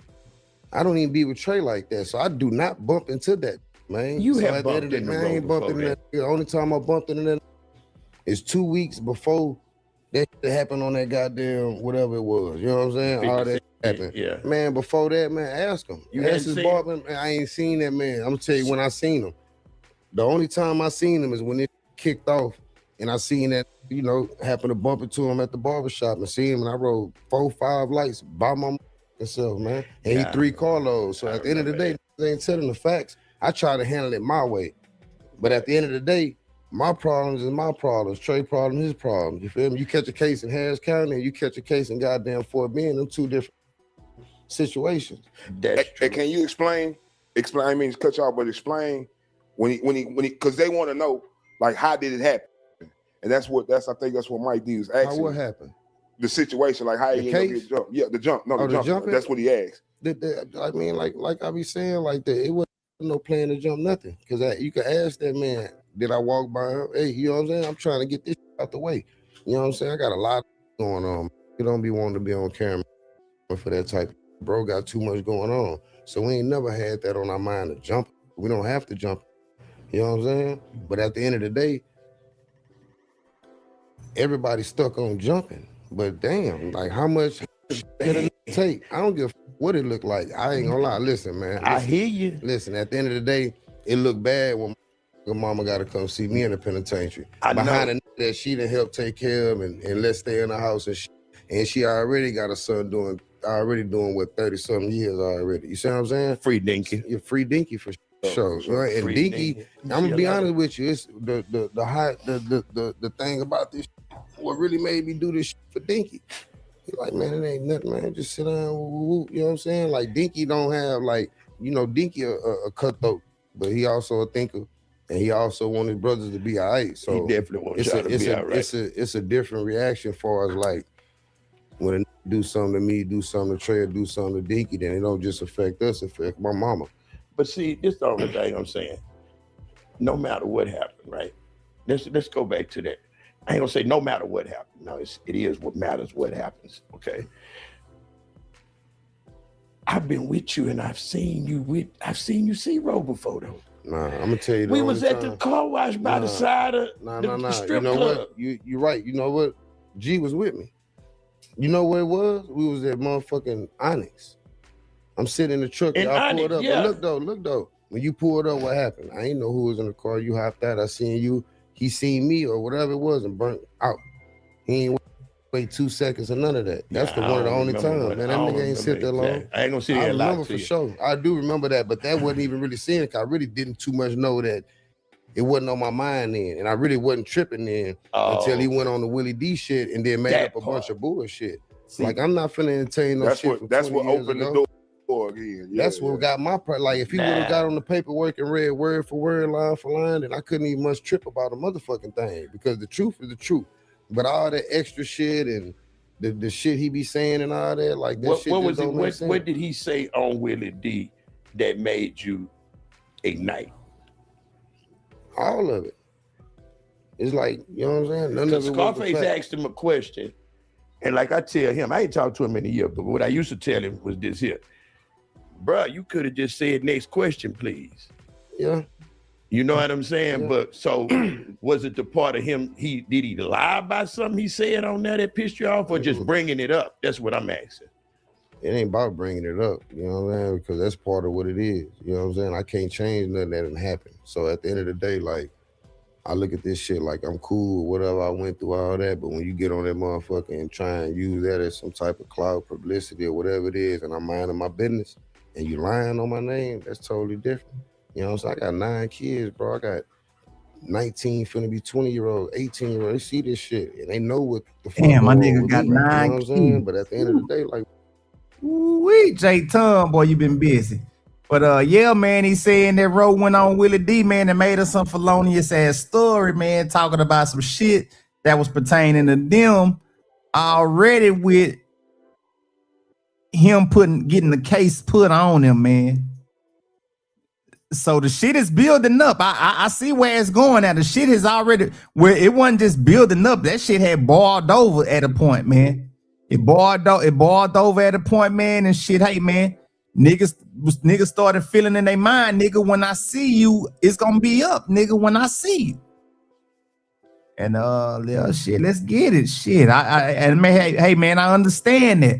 I don't even be with Trey like that, so I do not bump into that, man. You so have at the end of bumped in the I road ain't bumped before into that. The only time I bumped into that is 2 weeks before that shit happened on that goddamn whatever it was. You know what I'm saying? All that happened. Yeah. Man, before that, man, ask him. You Ask hadn't his seen barber, man, I ain't seen that man. I'm gonna tell you when I seen him. The only time I seen him is when it kicked off and I seen that, you know, happened to bump into him at the barbershop and see him and I rode 4-5 lights by my self, man. And he 3 carloads. So at the end of the day, they ain't telling the facts. I try to handle it my way. But at the end of the day, my problems is my problems. Trey problem, his problem. You feel me? You catch a case in Harris County and you catch a case in goddamn Fort Bend, them 2 different situations. And can you explain? I mean, cut you off, but explain when he, because they want to know, like, how did it happen? And I think that's what Mike D was asking. How what happened? The situation, like how he ended up getting jumped. Yeah, the jump. No, the jump. That's what he asked. I mean, like I be saying, like that. It wasn't no plan to jump nothing. Because you could ask that man, did I walk by him? Hey, you know what I'm saying? I'm trying to get this out the way. You know what I'm saying? I got a lot going on. You don't be wanting to be on camera for that type. Bro got too much going on. So we ain't never had that on our mind to jump. We don't have to jump. You know what I'm saying? But at the end of the day, everybody's stuck on jumping. But damn, like how much did it take? I don't give a what it looked like. I ain't gonna lie. Listen, man. I hear you. Listen, at the end of the day, it looked bad when my mama got to come see me in the penitentiary. I know. Behind the that she done help take care of and let's stay in the house and she already got a son doing what 30-something years already. You see what I'm saying? Free Dinky. You're free Dinky for sure. Right? And Dinky, I'm gonna be honest with you. It's the thing about this. What really made me do this shit for Dinky. He's like, man, it ain't nothing, man. Just sit down, you know what I'm saying? Like Dinky don't have Dinky a cutthroat, but he also a thinker, and he also want his brothers to be all right. So he definitely wants y'all to be all right. It's a different reaction for us. Like when a nigga do something to me, do something to Trey, do something to Dinky, then it don't just affect us, it affect my mama. But see, this is the only thing I'm saying. No matter what happened, right? Let's go back to that. I ain't gonna say no matter what happened. No, it is what matters what happens, okay? I've been with you and I've seen you zero before though. Nah, I'm gonna tell you. We was at the car wash by the side of the strip you know club. What? You're right. You know what? G was with me. You know where it was? We was at motherfucking Onyx. I'm sitting in the truck. In Y'all Onyx, pulled up. yeah. But look though. When you pulled up, what happened? I ain't know who was in the car. You hopped out. I seen you. He seen me or whatever it was and burnt out. He ain't wait 2 seconds or none of that. That's one of the only times, man. That nigga ain't sit there long. I ain't gonna sit here and lie remember to for you. sure. I do remember that, but that wasn't even really seeing it. I really didn't too much know that it wasn't on my mind then. And I really wasn't tripping then until he went on the Willie D shit and then made up a bunch of bullshit. See, like I'm not finna entertain no shit. That's what opened the door again. That's what got my part. Like if he would have got on the paperwork and read word for word, line for line, then I couldn't even much trip about a motherfucking thing because the truth is the truth. But all that extra shit and the shit he be saying and all that, like that shit. What did he say on Willie D that made you ignite? All of it. It's like, you know what I'm saying? None of it. Scarface asked him a question, and like I tell him, I ain't talked to him in a year, but what I used to tell him was this here. Bruh, you could have just said next question, please. Yeah. You know what I'm saying? Yeah. But so was it the part of him, did he lie about something he said on that pissed you off or just bringing it up? That's what I'm asking. It ain't about bringing it up, you know what I'm saying? Because that's part of what it is, you know what I'm saying? I can't change nothing that didn't happen. So at the end of the day, like, I look at this shit like I'm cool, whatever I went through, all that. But when you get on that motherfucker and try and use that as some type of cloud publicity or whatever it is, and I'm minding my business, and you lying on my name, that's totally different. You know what I'm saying? I got 9 kids, bro. I got 19, finna be 20-year-old, 18-year-old. They see this shit and they know what the fuck. Damn, my nigga got 9 you know what I'm saying? kids. But at the end of the day, like, ooh, J Tom, boy, you been busy. But yeah, man, he's saying that road went on Willie D, man, and made us some felonious ass story, man, talking about some shit that was pertaining to them already with him getting the case put on him, man. So the shit is building up. I see where it's going at. The shit is already where it wasn't just building up. That shit had boiled over at a point, man. It boiled over at a point, man, and shit. Hey, man, niggas started feeling in their mind, nigga, when I see you, it's gonna be up, nigga, when I see you. And yeah, shit, let's get it. Shit. And man, hey man, I understand that.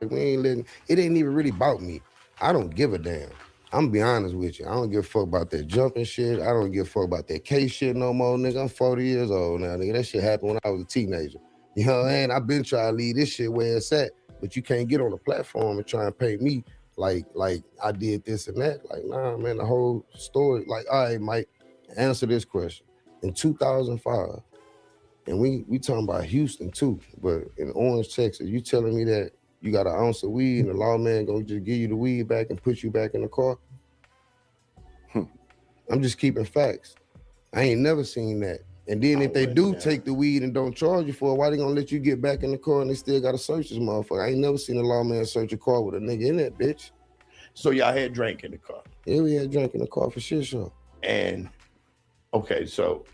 We ain't letting it ain't even really about me. I don't give a damn. I'm be honest with you. I don't give a fuck about that jumping shit. I don't give a fuck about that case shit no more, nigga. I'm 40 years old now, nigga. That shit happened when I was a teenager. You know what I mean? I've been trying to leave this shit where it's at, but you can't get on the platform and try and paint me like I did this and that. Like, nah, man, the whole story. Like, all right, Mike, answer this question. In 2005, and we talking about Houston too, but in Orange, Texas, you telling me that you got an ounce of weed and the lawman gonna just give you the weed back and put you back in the car? I'm just keeping facts. I ain't never seen that. And then if they do take the weed and don't charge you for it, why they gonna let you get back in the car and they still gotta search this motherfucker? I ain't never seen a lawman search a car with a nigga in that bitch. So y'all had drink in the car? Yeah, we had drink in the car for sure. And okay, so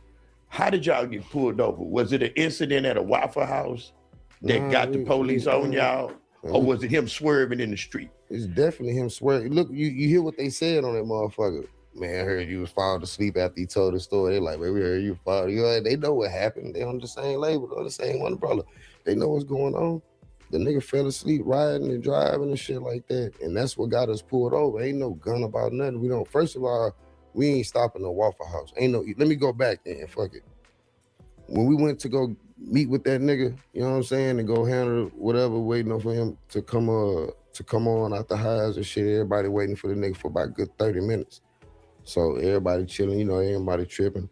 how did y'all get pulled over? Was it an incident at a Waffle House that got the police on y'all? Or was it him swerving in the street? It's definitely him swerving. Look, you hear what they said on that motherfucker. Man, I heard you was falling asleep after he told the story. They like, man, we heard you fall. You know, they know what happened. They on the same label, on the same umbrella. They know what's going on. The nigga fell asleep riding and driving and shit like that. And that's what got us pulled over. Ain't no gun about nothing. We don't, first of all, we ain't stopping no Waffle House. Ain't no, let me go back then, fuck it. When we went to go meet with that nigga, you know what I'm saying, and go handle whatever, waiting for him to come on out the highs and shit, everybody waiting for the nigga for about a good 30 minutes. So everybody chilling, you know, everybody tripping.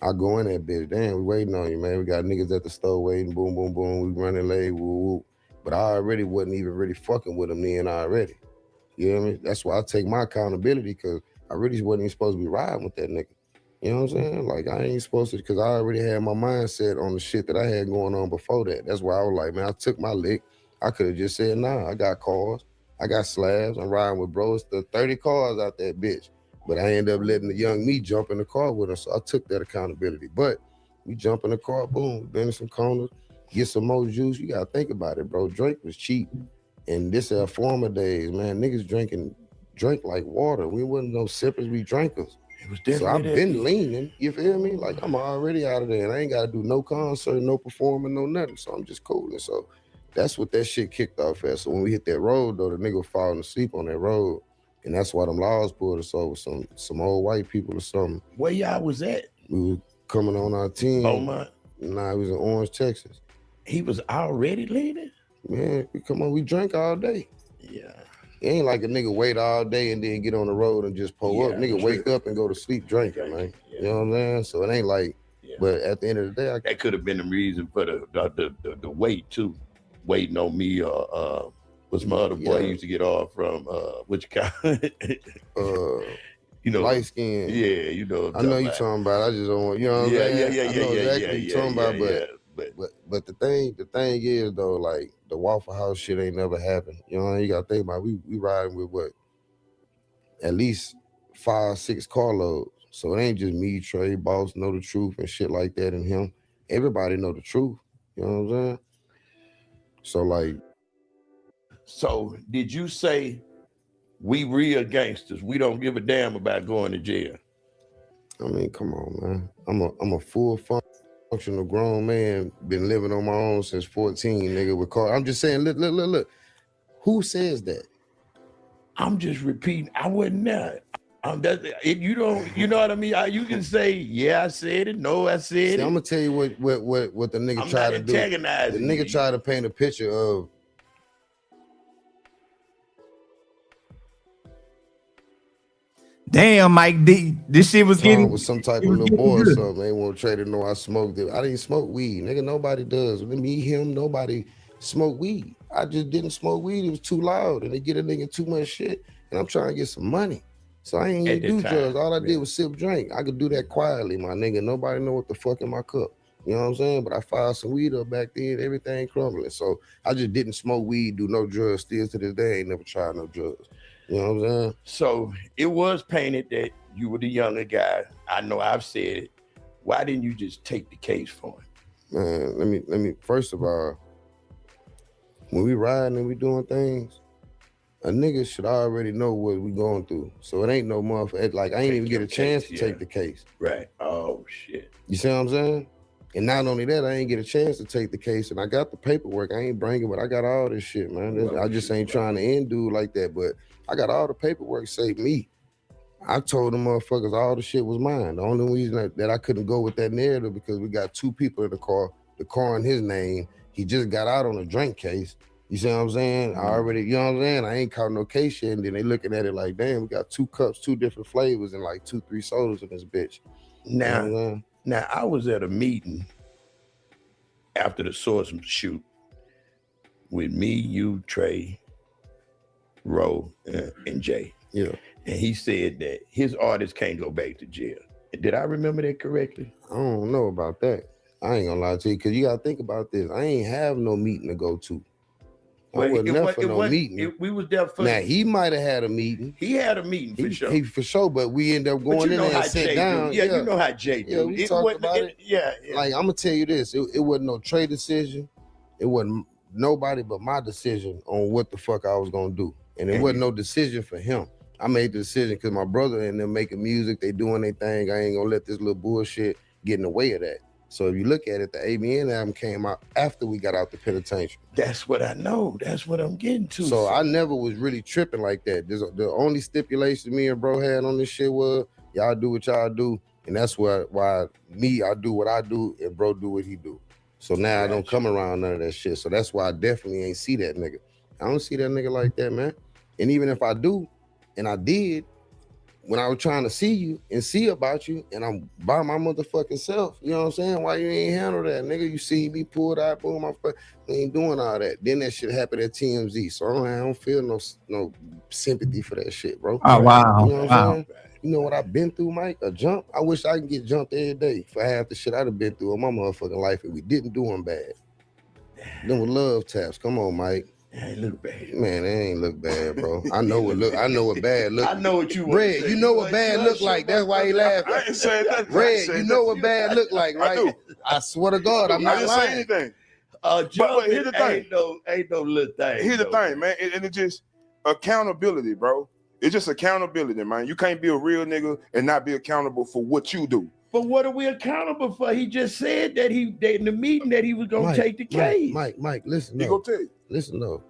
I go in that bitch, damn, we waiting on you, man. We got niggas at the store waiting, boom, boom, boom. We running late, woo, woo. But I already wasn't even really fucking with him then already. You know what I mean? That's why I take my accountability, because I really wasn't even supposed to be riding with that nigga. You know what I'm saying? Like, I ain't supposed to, because I already had my mindset on the shit that I had going on before that. That's why I was like, man, I took my lick. I could have just said, nah, I got cars. I got slabs. I'm riding with bros. There's 30 cars out that bitch. But I ended up letting the young me jump in the car with him, so I took that accountability. But we jump in the car, boom, been in some corners, get some more juice. You gotta think about it, bro. Drink was cheap. And this former days, man, niggas drink like water. We wasn't no sippers, we drinkers. It was so I've been leaning, you feel me? Like, I'm already out of there, and I ain't gotta do no concert, no performing, no nothing. So I'm just cooling. So that's what that shit kicked off at. So when we hit that road, though, the nigga was falling asleep on that road. And that's why them laws pulled us over, some old white people or something. Where y'all was at? We were coming on our team. Beaumont? Nah, he was in Orange, Texas. He was already leaning? Man, we drank all day. Yeah. It ain't like a nigga wait all day and then get on the road and just pull up. Nigga wake up and go to sleep drinking, man. Yeah. You know what I'm saying? So it ain't like, but at the end of the day, that could have been the reason for the wait too. Waiting on me what's my other boy used to get off from which kind? You know, light skin. Yeah, you know. I know you talking about. I just don't want, you know what I'm saying? Yeah. Exactly you talking about, but the thing is though, like the Waffle House shit ain't never happened. You know, you gotta think about it. We riding with what? At least 5-6 carloads. So it ain't just me, Trey, Boss, know the truth and shit like that, and him. Everybody know the truth. You know what I'm saying? So like. So did you say we real gangsters? We don't give a damn about going to jail. I mean, come on, man. I'm a full functional grown man. Been living on my own since 14, nigga. With car. I'm just saying, look. Who says that? I'm just repeating. I wasn't there. You know what I mean? You can say, yeah, I said it. No, I said it. I'm gonna tell you what the nigga tried to do. The nigga tried to paint a picture of. Damn, Mike D. This shit was getting with some type of little boy or something. They want to try to know I smoked it. I didn't smoke weed, nigga. Nobody does. Me, him, nobody smoke weed. I just didn't smoke weed. It was too loud, and they get a nigga too much shit. And I'm trying to get some money, so I ain't even do drugs. All I did was sip drink. I could do that quietly, my nigga. Nobody know what the fuck in my cup. You know what I'm saying? But I fired some weed up back then. Everything crumbling. So I just didn't smoke weed, do no drugs. Still to this day, ain't never tried no drugs. You know what I'm saying? So it was painted that you were the younger guy. I know I've said it. Why didn't you just take the case for him? Man, let me first of all, when we riding and we doing things, a nigga should already know what we going through. So it ain't no motherfucker. Like, I ain't even get a chance to take the case. Right. Oh, shit. You see what I'm saying? And not only that, I ain't get a chance to take the case. And I got the paperwork. I ain't bringing, but I got all this shit, man. I just ain't trying to end dude like that. But I got all the paperwork saved me. I told them motherfuckers all the shit was mine. The only reason that I couldn't go with that narrative because we got 2 people in the car in his name. He just got out on a drink case. You see what I'm saying? I already, you know what I'm saying? I ain't caught no case yet. And then they looking at it like, damn, we got 2 cups, 2 different flavors, and like 2-3 sodas in this bitch. Now, you know now I was at a meeting after the Source shoot with me, you, Trey, Ro, and Jay. Yeah. And he said that his artists can't go back to jail. Did I remember that correctly? I don't know about that. I ain't gonna lie to you, because you gotta think about this. I ain't have no meeting to go to. I wasn't there for no meeting. We was there for. Now he might have had a meeting. He had a meeting for sure. He for sure, but we end up going in there and sit down. Yeah, you know how Jay do. Yeah, we talked about it. Yeah. Like, I'm gonna tell you this, it wasn't no trade decision. It wasn't nobody but my decision on what the fuck I was gonna do. And it wasn't no decision for him. I made the decision because my brother and them making music, they doing their thing. I ain't gonna let this little bullshit get in the way of that. So if you look at it, the ABN album came out after we got out the penitentiary. That's what I know. That's what I'm getting to. So I never was really tripping like that. The only stipulation me and bro had on this shit was y'all do what y'all do, and that's why I do what I do and bro do what he do. So now I don't come around none of that shit. So that's why I definitely ain't see that nigga. I don't see that nigga like that, man. And even if I do, and I did, when I was trying to see you and see about you, and I'm by my motherfucking self, you know what I'm saying? Why you ain't handle that, nigga? You see me pulled out, boom, my fuck, we ain't doing all that. Then that shit happened at TMZ, so I don't feel no sympathy for that shit, bro. Oh, wow. You know what I'm saying? You know what I've been through, Mike? A jump. I wish I could get jumped every day for half the shit I'd have been through in my motherfucking life if we didn't do them bad. Them with love taps. Come on, Mike. They look bad. Man, they ain't look bad, bro. I know what bad look. I know what you want. Red, you know what bad look like. That's why he laughing. I ain't saying nothing. Red, you know what bad look like, right? I do. I swear to God, I'm not didn't lying. say anything. But here's the thing. Ain't no little thing. Here's the thing, man. And it's just accountability, bro. It's just accountability, man. You can't be a real nigga and not be accountable for what you do. But what are we accountable for? He just said that in the meeting that he was gonna take the case. Mike, listen. He gonna tell you. Listen though.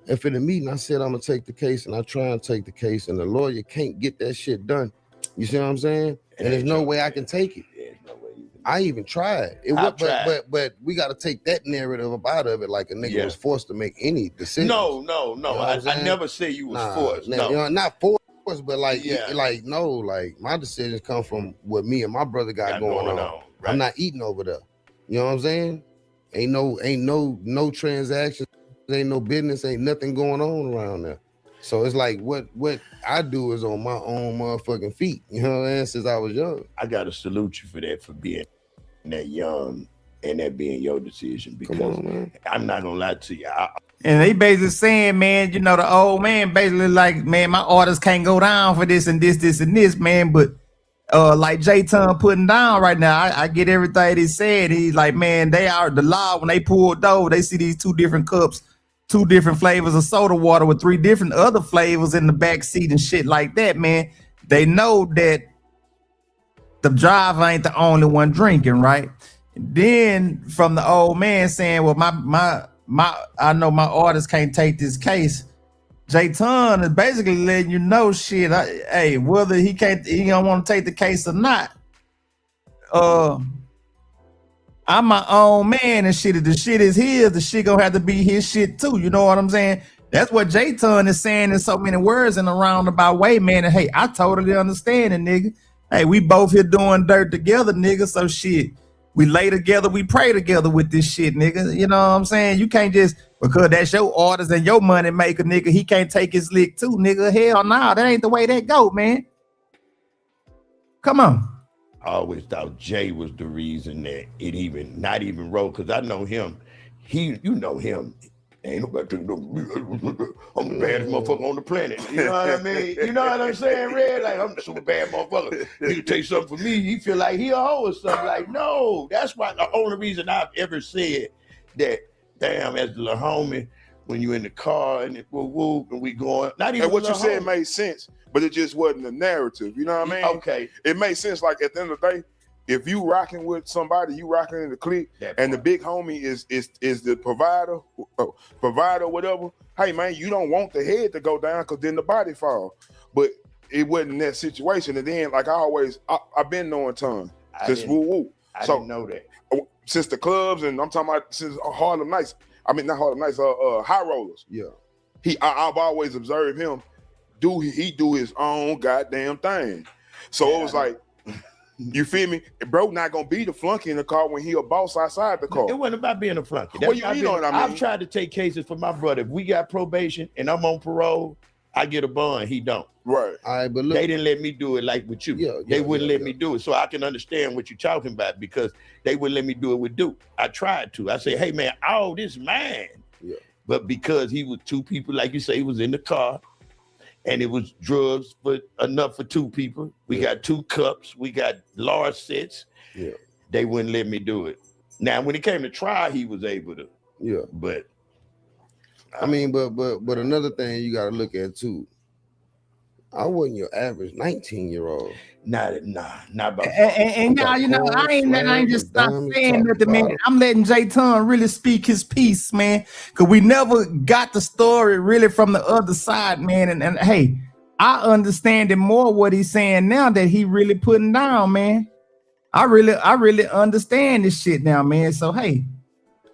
If in the meeting I said I'm gonna take the case and I try and take the case and the lawyer can't get that shit done, you see what I'm saying? And there's no way I can take it. I even tried. But we got to take that narrative up out of it, like a nigga was forced to make any decision. No. You know I never say you was forced. No, you know, not forced, but like, like my decisions come from what me and my brother got going on. Right. I'm not eating over there. You know what I'm saying? Ain't no transactions. Ain't no business, ain't nothing going on around there. So it's like what I do is on my own motherfucking feet. You know what I'm saying? Since I was young. I gotta salute you for that, for being that young and that being your decision. Because I'm not gonna lie to you. And they basically saying, man, you know, the old man basically like, man, my orders can't go down for this and this and this, man. But like J-Ton putting down right now, I get everything he said. He's like, man, they are the law. When they pulled over, they see these 2 different cups, 2 different flavors of soda water with 3 different other flavors in the back seat and shit like that, man. They know that the driver ain't the only one drinking, right? And then from the old man saying, well, I know my orders can't take this case. J-Ton is basically letting you know, shit, hey, whether he don't want to take the case or not. I'm my own man and shit. If the shit is his, the shit gonna have to be his shit too. You know what I'm saying? That's what J-Ton is saying in so many words in a roundabout way, man. And hey, I totally understand it, nigga. Hey, we both here doing dirt together, nigga. So shit, we lay together, we pray together with this shit, nigga. You know what I'm saying? You can't just, because that's your orders and your money maker, nigga, he can't take his lick too, nigga. Hell nah, that ain't the way that go, man. Come on. I always thought Jay was the reason that it not even wrote, because I know him. You know him, Ain't nobody taking no. I'm the baddest motherfucker on the planet. You know what I mean? You know what I'm saying, Red? Like, I'm a super bad motherfucker. Nigga take something from me, he feel like he a hoe or something. Like, no, that's why the only reason I've ever said that, damn, as the little homie, when you in the car and it woo and we going, not even. And what you said homie. made sense, but it just wasn't the narrative. You know what I mean? Okay. It made sense. Like at the end of the day, if you rocking with somebody, you rocking in the clique, and the big homie is the provider, whatever. Hey man, you don't want the head to go down because then the body fall. But it wasn't that situation. And then, like I've been knowing Ton since woo woo. I didn't know that. Since the clubs, and I'm talking about since Harlem Nights. I mean not Harlem Nights, High Rollers. Yeah. I've always observed him. He do his own goddamn thing. So it was like. You feel me? Bro not gonna be the flunky in the car when he a boss outside the car. It wasn't about being a flunky. Well, you know what I mean? I've tried to take cases for my brother. If we got probation and I'm on parole, I get a bond. He don't. Right. All right, but look, they didn't let me do it like with you. They wouldn't let me do it. So I can understand what you're talking about because they wouldn't let me do it with Duke. I tried to. I say, hey man, all this man. Yeah. But because he was two people, like you say, he was in the car. And it was drugs, but enough for two people. We got 2 cups. We got large sets. Yeah. They wouldn't let me do it. Now, when it came to trial, he was able to. Yeah. But I mean, but another thing you got to look at too. I wasn't your average 19-year-old. Nah, not about. And y'all, you know, I ain't just stop saying nothing, man. I'm letting J-Ton really speak his piece, man, because we never got the story really from the other side, man. And hey, I understand it more what he's saying now that he really putting down, man. I really understand this shit now, man. So hey,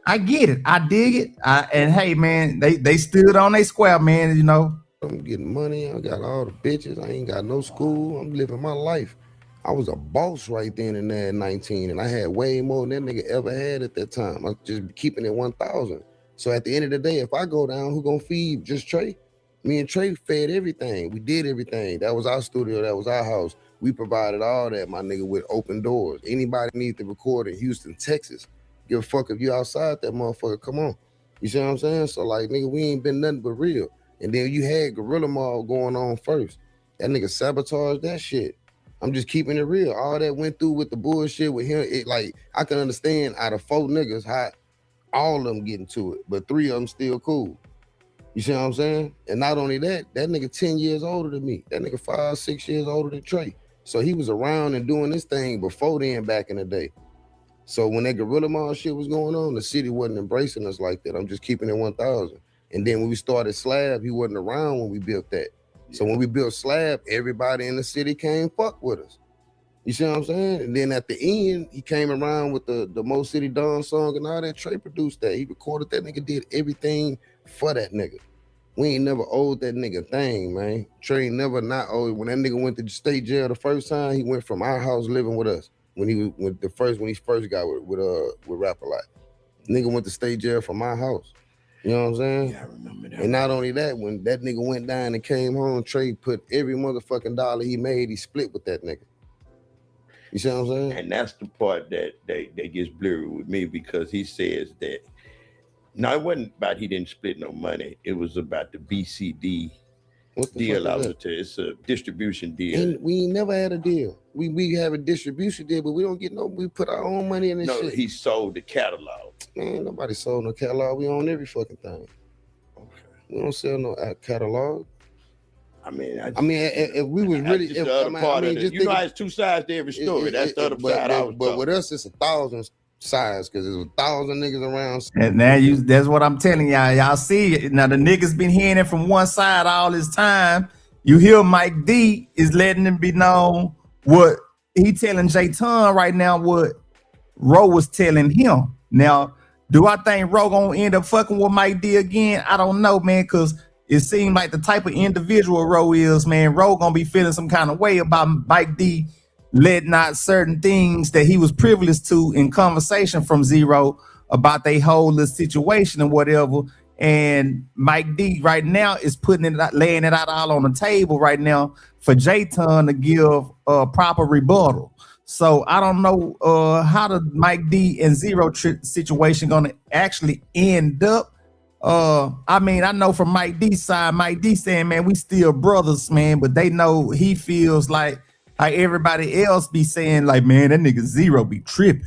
I get it, I dig it. And hey, man, they stood on their square, man. You know. I'm getting money. I got all the bitches. I ain't got no school. I'm living my life. I was a boss right then and there at 19, and I had way more than that nigga ever had at that time. I was just keeping it 1,000. So at the end of the day, if I go down, who gonna feed? Just Trey? Me and Trey fed everything. We did everything. That was our studio. That was our house. We provided all that, my nigga, with open doors. Anybody need to record in Houston, Texas, give a fuck if you outside that motherfucker. Come on. You see what I'm saying? So like, nigga, we ain't been nothing but real. And then you had Gorilla Mob going on first. That nigga sabotaged that shit. I'm just keeping it real. All that went through with the bullshit with him, it like, I can understand out of 4 niggas how all of them getting to it, but 3 of them still cool. You see what I'm saying? And not only that, that nigga 10 years older than me. That nigga 5, 6 years older than Trey. So he was around and doing this thing before then back in the day. So when that Gorilla Mob shit was going on, the city wasn't embracing us like that. I'm just keeping it 1,000. And then when we started Slab, he wasn't around when we built that. So when we built Slab, everybody in the city came fuck with us. You see what I'm saying? And then at the end, he came around with the Mo City Dawn song and all that. Trey produced that. He recorded that. Nigga did everything for that nigga. We ain't never owed that nigga thing, man. Trey never not owed. When that nigga went to state jail the first time, he went from our house living with us. When he first got with Rap A Lot. Nigga went to state jail from my house. You know what I'm saying? Yeah, I remember that. And not only that, when that nigga went down and came home, Trey put every motherfucking dollar he made, he split with that nigga. You see what I'm saying? And that's the part that gets blurry with me because he says that, no, it wasn't about he didn't split no money. It was about the BCD deal. It's a distribution deal. And we never had a deal. We have a distribution deal, but we don't get we put our own money in this shit. No, he sold the catalog. Man, nobody sold no catalog. We own every fucking thing. Okay. We don't sell no catalog. I mean, if we was really, the other part of it, you know, there's 2 sides to every story. That's the other side. But with us, it's 1,000 sides because there's 1,000 niggas around. And now that's what I'm telling y'all. Y'all see it. Now the niggas been hearing it from one side all this time. You hear Mike D is letting him be known what he telling J-Ton right now, what Ro was telling him. Now, do I think Ro gonna end up fucking with Mike D again? I don't know, man, because it seemed like the type of individual Ro is, man. Ro gonna be feeling some kind of way about Mike D letting out certain things that he was privileged to in conversation from Zero about their whole little situation and whatever. And Mike D right now is putting it out, laying it out all on the table right now for J-Ton to give a proper rebuttal. So I don't know how the Mike D and Zero situation gonna actually end up. I mean, I know from Mike D's side, Mike D saying, man, we still brothers, man, but they know he feels like everybody else be saying, like, man, that nigga Zero be tripping.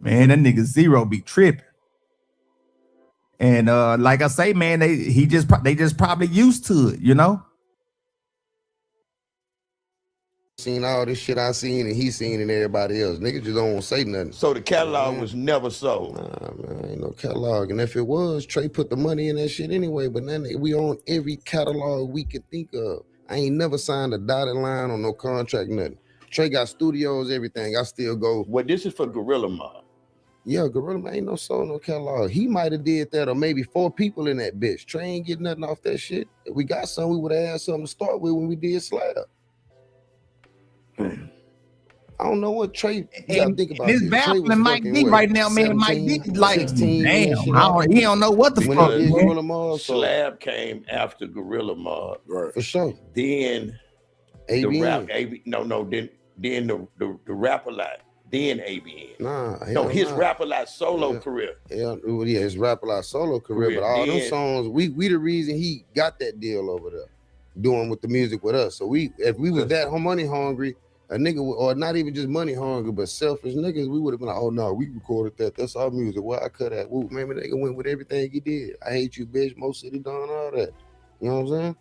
Man, that nigga Zero be tripping. And like I say, man, they just probably used to it, you know. Seen all this shit I seen and he seen and everybody else. Niggas just don't want to say nothing. So the catalog was never sold. Nah, man, ain't no catalog. And if it was, Trey put the money in that shit anyway. But then we own every catalog we can think of. I ain't never signed a dotted line on no contract, nothing. Trey got studios, everything. I still go. Well, this is for Gorilla Mob. Yeah, Gorilla Mob ain't no sold no catalog. He might have did that, or maybe 4 people in that bitch. Trey ain't getting nothing off that shit. If we got something, we would have had something to start with when we did Slab. I don't know what Trey. You gotta think about this. Trey Baffling Mike D right now, man. Mike D like, 16, damn, he don't know what the fuck. Gorilla Mob, Slab came after Gorilla Mob, right? For sure. Then ABN. the rap, then the rap a lot. Then ABN. Nah, his rap a lot solo career. Yeah, his rap a lot solo career. But all them songs, we the reason he got that deal over there, doing with the music with us. So if we was that money hungry, a nigga, or not even just money hungry, but selfish niggas, we would have been like, oh no, we recorded that. That's our music. Well, I cut that. Woo, man, nigga went with everything he did. I hate you, bitch. Most City done all that. You know what I'm saying?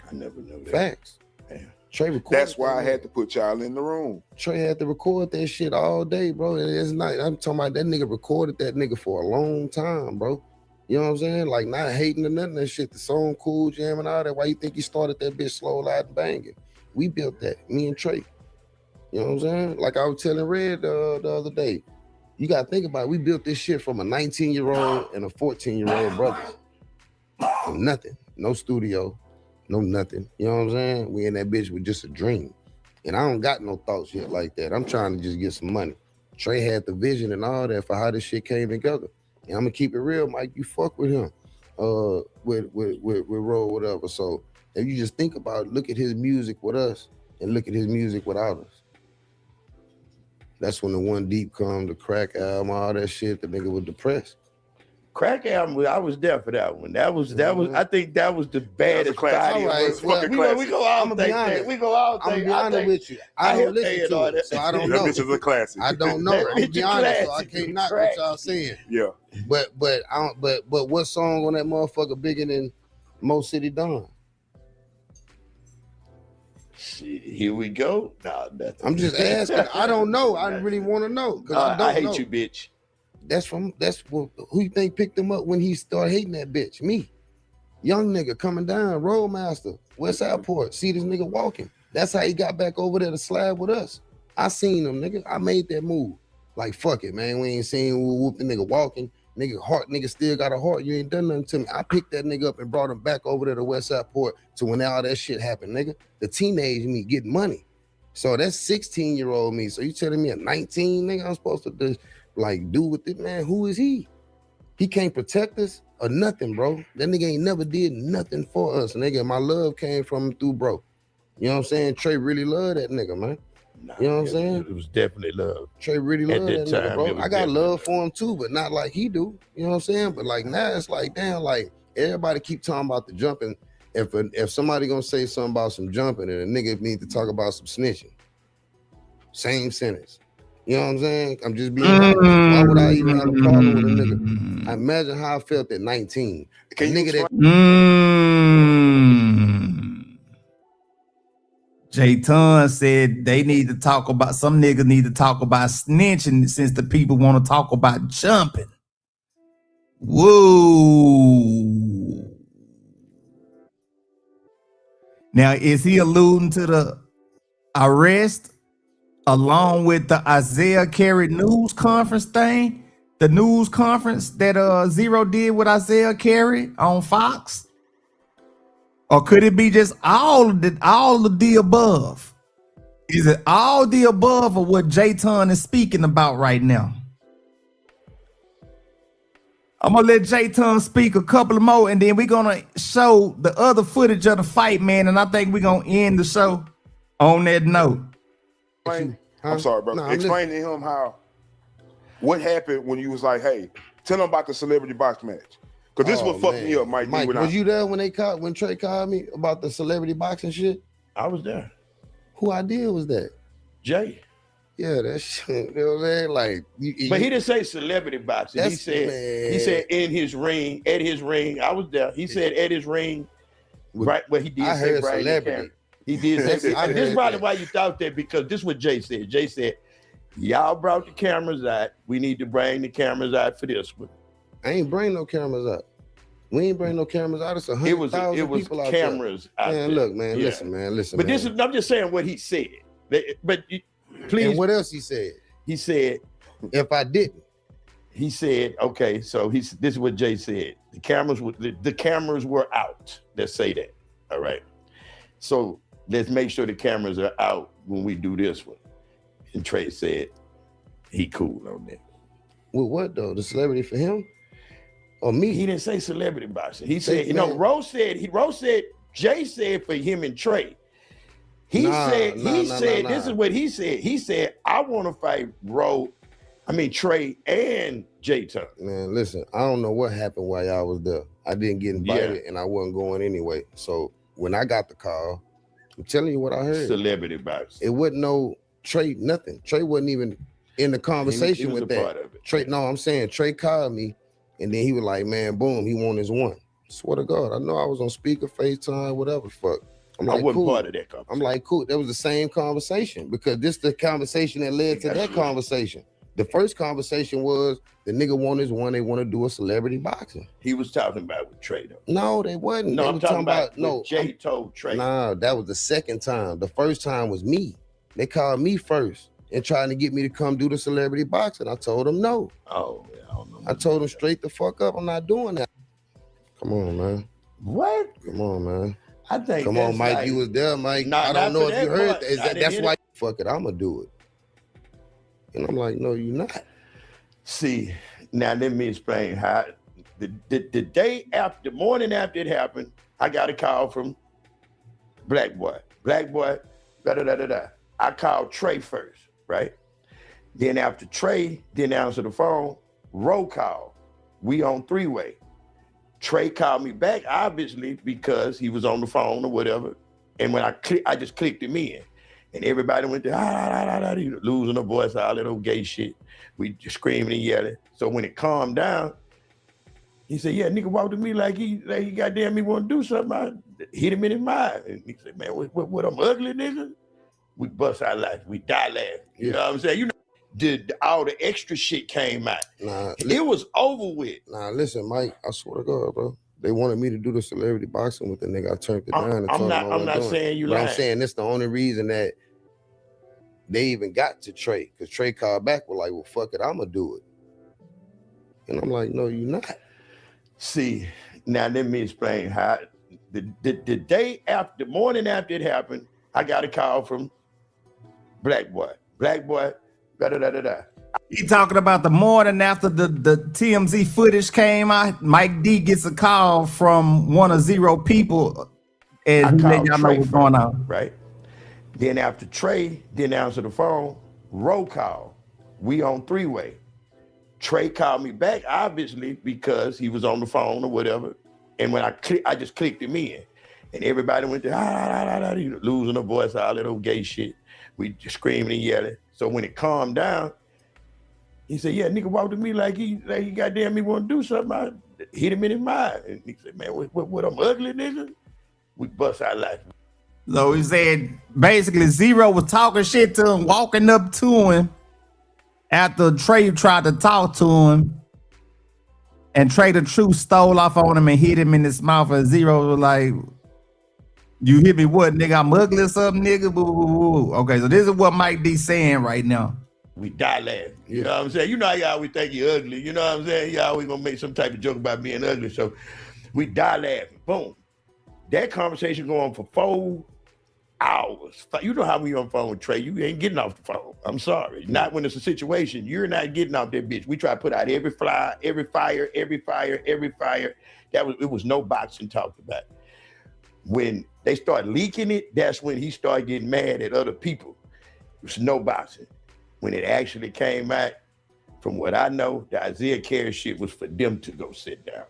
I never knew that. Facts. Damn. Trey recorded. That's why I had to put y'all in the room. Trey had to record that shit all day, bro. And it's not. I'm talking about that nigga recorded that nigga for a long time, bro. You know what I'm saying? Like, not hating or nothing. That shit, the song cool, jamming all that. Why you think he started that bitch slow, loud, and banging? We built that. Me and Trey. You know what I'm saying? Like I was telling Red the other day, you gotta think about it. We built this shit from a 19-year-old and a 14-year-old brother. From nothing. No studio, no nothing. You know what I'm saying? We in that bitch with just a dream. And I don't got no thoughts yet like that. I'm trying to just get some money. Trey had the vision and all that for how this shit came together. And I'm gonna keep it real, Mike. You fuck with him. With Roll, whatever. So if you just think about it, look at his music with us and look at his music without us. That's when the One Deep come, the Crack album, all that shit. The nigga was depressed. Crack album, I was there for that one. That was. I think that was the baddest. All right, well, we go all think that. We go all think. I'm gonna be honest with you. I don't listen to it, so I don't know. This is a classic. I don't know. I'm gonna be honest, so I can't knock what y'all saying. Yeah. But what song on that motherfucker bigger than Mo City Dawn? Here we go. Nah, I'm just asking. I don't know. I really want to know because I don't know. I hate you, bitch. That's who you think picked him up when he started hating that bitch? Me. Young nigga coming down, Roadmaster, West Port. See this nigga walking. That's how he got back over there to Slab with us. I seen him, nigga. I made that move. Like, fuck it, man. We ain't seen whoop the nigga walking. Nigga heart, nigga still got a heart. You ain't done nothing to me. I picked that nigga up and brought him back over to the West Port to when all that shit happened, nigga. The teenage me getting money. So that's 16-year-old me. So you telling me a 19 nigga I'm supposed to do with it, man? Who is he? He can't protect us or nothing, bro. That nigga ain't never did nothing for us, nigga. My love came from him through, bro. You know what I'm saying? Trey really loved that nigga, man. You know what I'm saying? It was definitely love. Trey really loved that nigga, bro. I got love for him too, but not like he do. You know what I'm saying? But like now it's like, damn, like everybody keep talking about the jumping. If somebody gonna say something about some jumping, and a nigga need to talk about some snitching. Same sentence. You know what I'm saying? I'm just being honest. Why would I even have a problem with a nigga? I imagine how I felt at 19. Can you nigga J-Ton said they need to talk about, some niggas need to talk about snitching since the people want to talk about jumping. Whoa. Now, is he alluding to the arrest along with the Isaiah Carey news conference thing? The news conference that Zero did with Isaiah Carey on Fox? Or could it be just all of the above? Is it all the above or what J-Ton is speaking about right now? I'm gonna let J-Ton speak a couple of more, and then we're gonna show the other footage of the fight, man. And I think we're gonna end the show on that note. I'm sorry, bro. Explain to him what happened when you was like, hey, tell him about the celebrity box match. Because this is what fucked me up, Mike. Mike, was you there when Trey called me about the celebrity boxing shit? I was there. Who idea was that? Jay. Yeah, that shit. You know what I'm saying? Like, but he didn't say celebrity boxing. He said in his ring, at his ring. I was there. He said at his ring. Right, but he did I say heard Brazy celebrity. He did say. I This heard is probably that. why you thought that, because this is what Jay said. Jay said, "Y'all brought the cameras out. We need to bring the cameras out for this one." I ain't bring no cameras out. We ain't bring no cameras out. It's 100,000 people out there. Cameras out Man, there. look, man, Yeah. listen. But man. this is, I'm just saying what he said. Please. And what else he said? He said, if I didn't. He said, okay, so this is what Jay said. The cameras were out. Let's say that. All right. So let's make sure the cameras are out when we do this one. And Trey said, he cool on that. Well, what though? The celebrity for him? Or me? He didn't say celebrity boxing. He said, Rose said, Jay said for him and Trey. He said, this is what he said. He said, I want to fight Trey and J-Tongue. Man, listen, I don't know what happened while y'all was there. I didn't get invited and I wasn't going anyway. So when I got the call, I'm telling you what I heard. Celebrity boxing. It wasn't no Trey, nothing. Trey wasn't even in the conversation with that. Part of it. Trey, no, I'm saying Trey called me and then he was like, man, boom, he won his one. Swear to God, I know I was on speaker, FaceTime, whatever, fuck. I wasn't part of that conversation. I'm like, cool. That was the same conversation because this the conversation that led to that conversation. The first conversation was the nigga won his one. They want to do a celebrity boxing. He was talking about with Trey though. No, they wasn't. No, They I'm was talking about no. Jay told Trey. Nah, that was the second time. The first time was me. They called me first and trying to get me to come do the celebrity boxing. I told them no. Oh, yeah, I don't know. I told them straight the fuck up. I'm not doing that. Come on, man. What? Come on, man. I think. Come on, Mike. You was there, Mike. I don't know if you heard that. That's why. Fuck it. I'ma do it. And I'm like, no, you're not. See, now let me explain how the day after, the morning after it happened, I got a call from Black Boy. I called Trey first, right? Then after Trey didn't answer the phone, roll call. We on three-way. Trey called me back, obviously, because he was on the phone or whatever. And when I just clicked him in. And everybody went there, losing their voice, all that old gay shit. We just screaming and yelling. So when it calmed down, he said, yeah, nigga walked to me like he goddamn me want to do something. I hit him in his mind. And he said, man, what I'm ugly, nigga? We bust our life. We die laughing. You know what I'm saying? You know, all the extra shit came out. It was over with. Nah, listen, Mike, I swear to God, bro. They wanted me to do the celebrity boxing with the nigga. I turned it down. And I'm not saying you lying. I'm saying that's the only reason that they even got to Trey, because Trey called back, was like, well, fuck it, I'm going to do it. And I'm like, no, you're not. See, now let me explain how the day after, the morning after it happened, I got a call from Black Boy. He talking about the morning after the TMZ footage came out. Mike D gets a call from one of Zero people, and he let y'all know what's going on. Right. Then after Trey didn't answer the phone, roll call. We on three-way. Trey called me back, obviously, because he was on the phone or whatever. And when I just clicked him in. And everybody went there, losing their voice, all that old gay shit. We just screaming and yelling. So when it calmed down, he said, yeah, nigga walked to me like he goddamn me want to do something. I hit him in his mind. And he said, man, what I'm ugly, nigga? We bust our life. So he said, basically, Zero was talking shit to him, walking up to him after Trey tried to talk to him. And Trey the Truth stole off on him and hit him in his mouth. And Zero was like, you hit me what, nigga? I'm ugly or something, nigga? Boo, boo, boo, boo. Okay, so this is what Mike D saying right now. We die laughing. You know what I'm saying? You know how you always think you're ugly. You know what I'm saying? You always gonna make some type of joke about being ugly. So we die laughing. Boom. That conversation going on for 4 hours. You know how we on the phone with Trey. You ain't getting off the phone. I'm sorry. Not when it's a situation. You're not getting off that bitch. We try to put out every fly, every fire. It was no boxing talked about. When they start leaking it, that's when he started getting mad at other people. It was no boxing. When it actually came out, from what I know, the Isaiah Carey shit was for them to go sit down.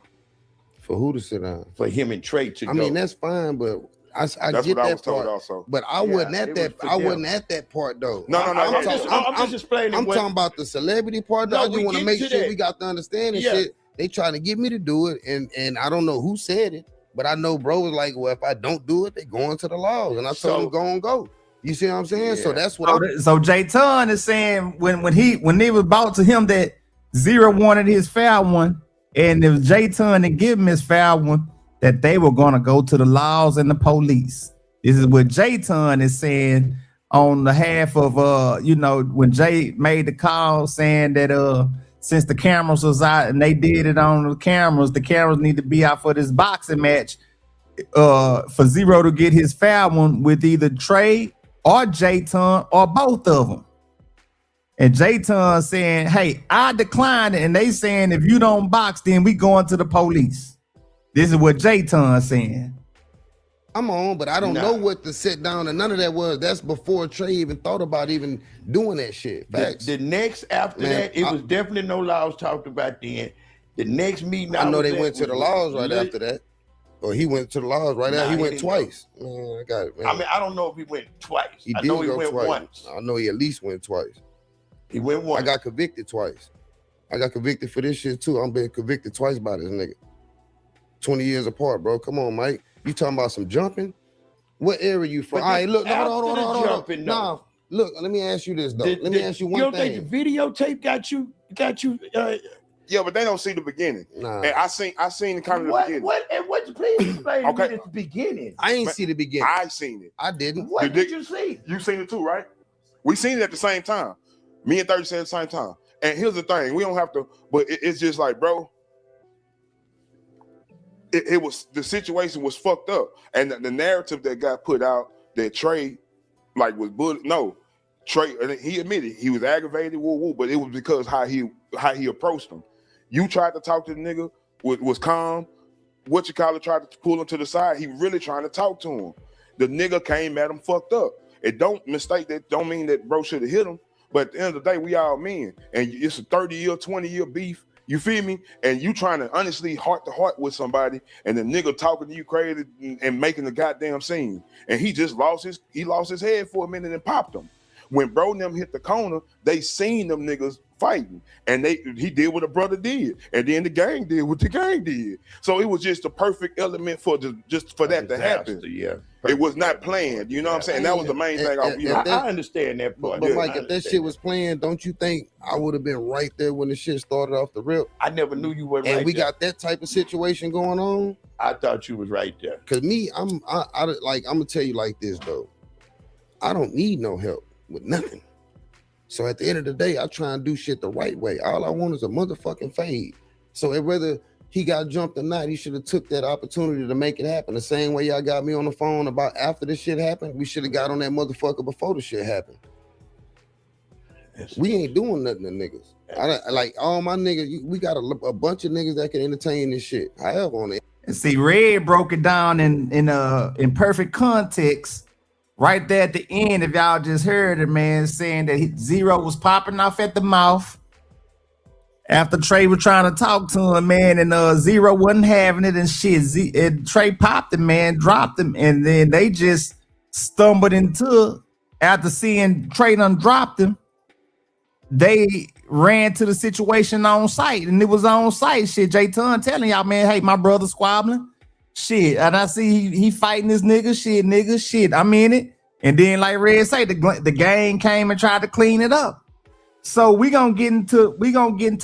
For who to sit down? For him and Trey to go. I mean, that's fine, but I That's get what I that was told part. also. But I wasn't at that. I wasn't at that part though. I'm just explaining. I'm talking about the celebrity part. Though. I just want to make sure we got the understanding shit. They trying to get me to do it, and I don't know who said it, but I know bro was like, well, if I don't do it, they going to the laws, and I told him go. You see what I'm saying? So that's what. So J-Ton is saying when they was brought to him that Zero wanted his foul one, and if J-Ton didn't give him his foul one, that they were gonna go to the laws and the police. This is what J-Ton is saying on the half of when Jay made the call saying that since the cameras was out and they did it on the cameras need to be out for this boxing match for Zero to get his foul one with either Trey or J-Ton or both of them. And J-Ton saying, hey, I declined it, and they saying if you don't box, then we going to the police. This is what J-Ton saying. I'm on, but I don't know what to sit down, and none of that was. That's before Trey even thought about even doing that shit. Facts. The next after that, it was definitely no laws talked about then. The next meeting, I know they went to the laws right after that. Or he went to the laws right after. He went twice. Man, I got it, man. I mean, I don't know if he went twice. He I did know he go went twice. once. I know he at least went twice. He went once. I got convicted twice. I got convicted for this shit too. I'm being convicted twice by this nigga. 20 years apart, bro. Come on, Mike. You talking about some jumping? What area you from? All right, look, hold on. Nah, look, let me ask you this though. Let me ask you one thing. You don't think the videotape got you? Yeah, but they don't see the beginning. Nah. And I seen the kind of the beginning. What? Please explain to me at the beginning. I ain't see the beginning. I seen it. I didn't. What did you see? You seen it too, right? We seen it at the same time. Me and 30 said at the same time. And here's the thing: we don't have to, but it's just like, bro. It was, the situation was fucked up, and the narrative that got put out that Trey was bullied. No, Trey, and he admitted he was aggravated, but it was because how he approached him. You tried to talk to the nigga, was calm. What you call it? Tried to pull him to the side. He really trying to talk to him. The nigga came at him fucked up. It don't mistake that. Don't mean that bro should have hit him. But at the end of the day, we all men, and it's a 30-year, 20-year beef. You feel me? And you trying to honestly heart to heart with somebody, and the nigga talking to you crazy and making the goddamn scene. And he just lost his head for a minute and popped him. When bro and them hit the corner, they seen them niggas fighting, and he did what a brother did, and then the gang did what the gang did. So it was just the perfect element for that to happen. Yeah, it was not planned. You know what I'm saying? That was the main thing. I understand that part. But Mike, if that shit was planned, don't you think I would have been right there when the shit started off the rip? I never knew you were right. And we got that type of situation going on. I thought you was right there. Cause me, I'm gonna tell you like this though. I don't need no help with nothing. So at the end of the day, I try and do shit the right way. All I want is a motherfucking fade. So whether he got jumped or not, he should have took that opportunity to make it happen. The same way y'all got me on the phone about after this shit happened, we should have got on that motherfucker before the shit happened. We ain't doing nothing to niggas. Like all my niggas, we got a bunch of niggas that can entertain this shit. However, on it. And see, Red broke it down in perfect context. Right there at the end, if y'all just heard it, man, saying that Zero was popping off at the mouth after Trey was trying to talk to him, man, and Zero wasn't having it and shit. And Trey popped him, man, dropped him, and then they just stumbled into, after seeing Trey done dropped him, they ran to the situation on site, and it was on site. Shit, J-Ton telling y'all, man, hey, my brother squabbling. Shit, and I see he fighting this nigga. Shit, I'm in it. And then, like Red say, the gang came and tried to clean it up. So we gonna get into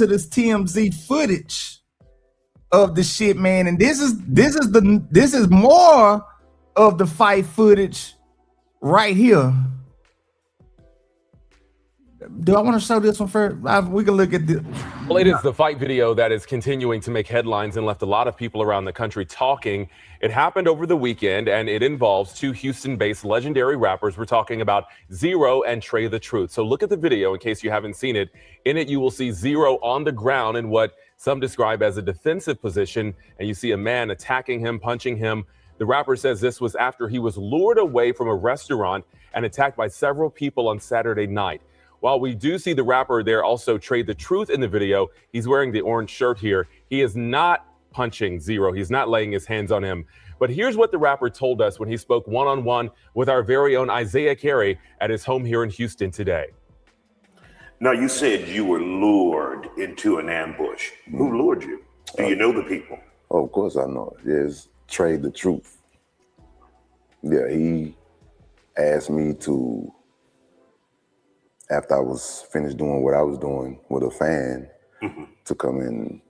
this TMZ footage of the shit, man. And this is more of the fight footage right here. Do I want to show this one first? We can look at this. Well, it is the fight video that is continuing to make headlines and left a lot of people around the country talking. It happened over the weekend, and it involves two Houston-based legendary rappers. We're talking about Zero and Trey the Truth. So look at the video in case you haven't seen it. In it, you will see Zero on the ground in what some describe as a defensive position, and you see a man attacking him, punching him. The rapper says this was after he was lured away from a restaurant and attacked by several people on Saturday night. While we do see the rapper there also Trey the Truth in the video, he's wearing the orange shirt here. He is not punching Zero. He's not laying his hands on him. But here's what the rapper told us when he spoke one-on-one with our very own Isaiah Carey at his home here in Houston today. Now, you said you were lured into an ambush. Who lured you? Do you know the people? Oh, of course I know. Yes, Trey the Truth. Yeah, he asked me to, after I was finished doing what I was doing with a fan, to come and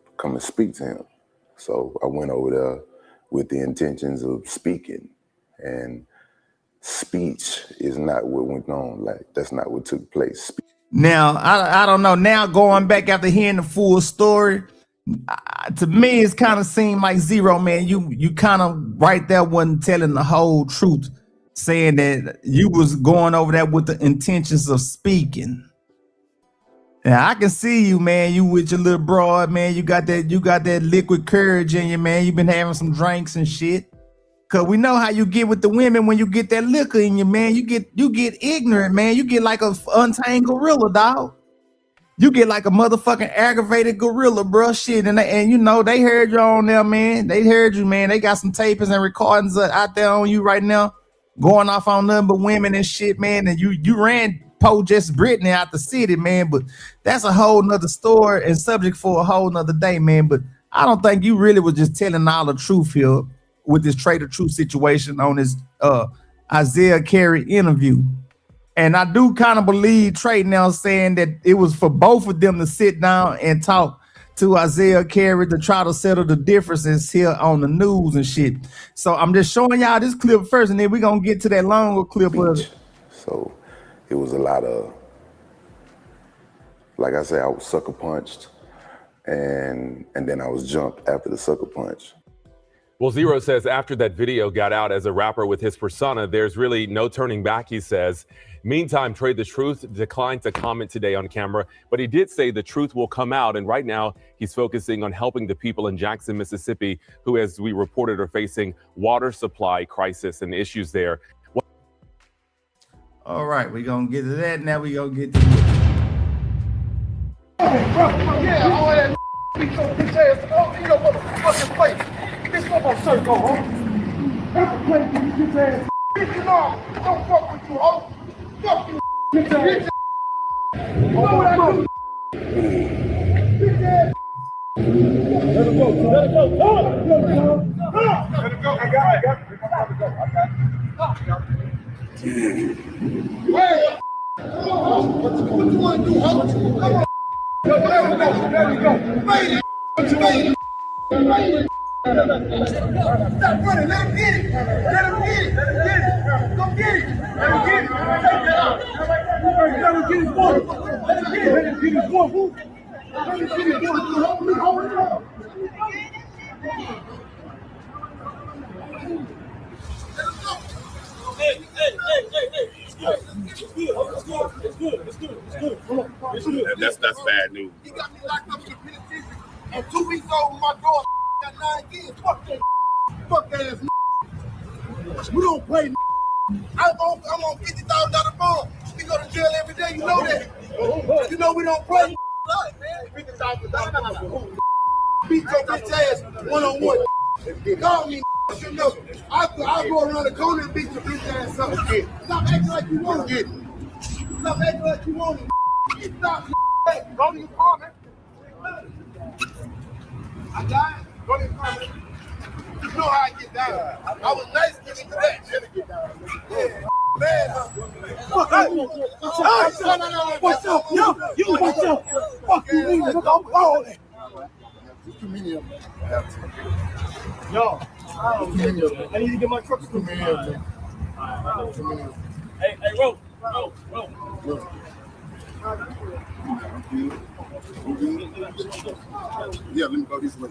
speak to him. So I went over there with the intentions of speaking, and speech is not what went on. Like, that's not what took place. Now, I don't know. Now, going back after hearing the full story, to me, it's kind of seemed like Zero, man. You kind of right there wasn't telling the whole truth, saying that you was going over there with the intentions of speaking. Yeah, I can see you, man. You with your little broad, man. You got that liquid courage in you, man. You've been having some drinks and shit. Cause we know how you get with the women when you get that liquor in you, man. You get ignorant, man. You get like a untamed gorilla, dog. You get like a motherfucking aggravated gorilla, bro. Shit, and you know they heard you on there, man. They heard you, man. They got some tapings and recordings out there on you right now, going off on nothing but women and shit, man. And you ran Po Just Brittany out the city, man. But that's a whole nother story and subject for a whole nother day, man. But I don't think you really was just telling all the truth here with this Trey the Truth situation on this Isaiah Carey interview. And I do kind of believe Trey now saying that it was for both of them to sit down and talk to Isaiah Carey to try to settle the differences here on the news and shit. So I'm just showing y'all this clip first, and then we're going to get to that longer clip of it. So it was a lot of, like I said, I was sucker punched, and then I was jumped after the sucker punch. Well, Zero says after that video got out as a rapper with his persona, there's really no turning back, he says. Meantime, Trey the Truth declined to comment today on camera, but he did say the truth will come out. And right now, he's focusing on helping the people in Jackson, Mississippi, who, as we reported, are facing water supply crisis and issues there. All right, we're going to get to that. Now we're going to get to Yeah, all that beat your bitch ass in your motherfucking place. This motherfucker circle, huh? That's the place for you bitch ass. Bitch, you know, don't fuck with you, ho. Fuck you, bitch ass. You know what I do? Bitch ass. Let him go, let him go. Let him go. I got it. Wait. Come on, what you want to do, ho? Come on. There we go. Wait. Stop running, let him get it. Let him get it. Go get it. Let him get it. Take that out. Let him get his one. Let him get his one. Let him get his one. Hold it up. Hey. It's good. That's bad news. He got me locked up in the penitentiary. And 2 weeks old, my daughter got 9 kids. Fuck that. Fuck that ass. We don't play. I'm on $50,000 bond. We go to jail every day. You know that. You know we don't play. $50,000. Beat your bitch ass one-on-one. Call me. I'll go around the corner and beat your bitch ass up. Stop acting like you want it. Stop acting like you want it. Stop. Go to your car, man. I died. Go to your car, man. You know how I get down. I was nice getting to that. Yeah. Man, what's up? Yo, you what's up? Fuck you, nigga. Look, I'm calling. Too many of them. Yo, I need to get my truck to me. Hey, roll. Yeah, let me go this way.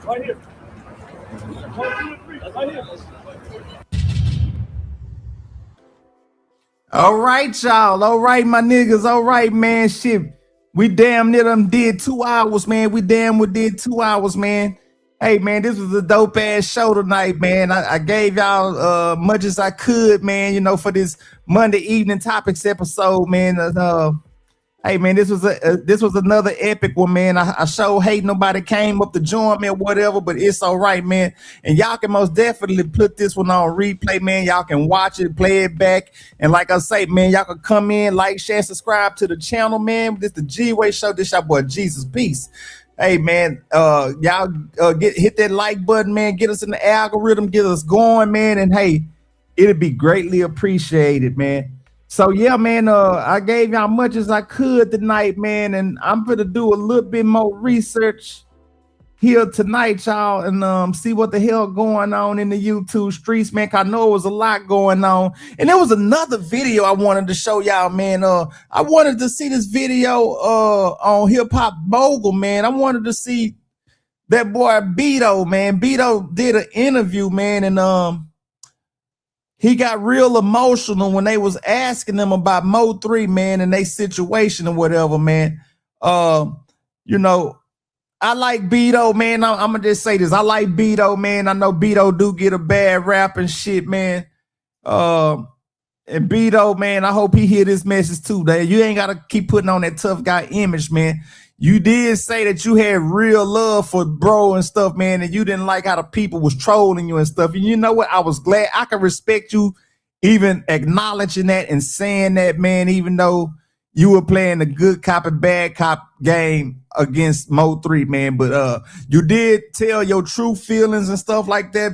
Right here. 1, 2, 3. Right here. All right, y'all. All right, my niggas. All right, man. Shit. We damn near done did 2 hours, man. We damn did 2 hours, man. Hey man, this was a dope ass show tonight, man. I gave y'all much as I could, man, you know, for this Monday evening topics episode, man. Hey man, this was another epic one, man. I sure hate nobody came up to join me or whatever, but it's all right, man. And y'all can most definitely put this one on replay, man. Y'all can watch it, play it back, and like I say, man, y'all can come in, like, share, subscribe to the channel, man. This the G-Way Show. This your boy Jesus Peace. Hey man, y'all hit that like button, man. Get us in the algorithm, get us going, man. And hey, it'd be greatly appreciated, man. So yeah, man, I gave y'all much as I could tonight, man, and I'm gonna do a little bit more research here tonight, y'all, and see what the hell going on in the YouTube streets, man. 'Cause I know it was a lot going on, and there was another video I wanted to show y'all, man. I wanted to see this video on Hip Hop Mogul, man. I wanted to see that boy Beto, man. Beto did an interview, man, and he got real emotional when they was asking him about Mo3, man, and they situation or whatever, man. You know, I like Beto, man. I'm gonna just say this. I like Beto, man. I know Beto do get a bad rap and shit, man. And Beto, man, I hope he hear this message too. That you ain't gotta keep putting on that tough guy image, man. You did say that you had real love for bro and stuff, man, and you didn't like how the people was trolling you and stuff. And you know what? I was glad. I can respect you even acknowledging that and saying that, man, even though you were playing the good cop and bad cop game against Mo3, man. But you did tell your true feelings and stuff like that.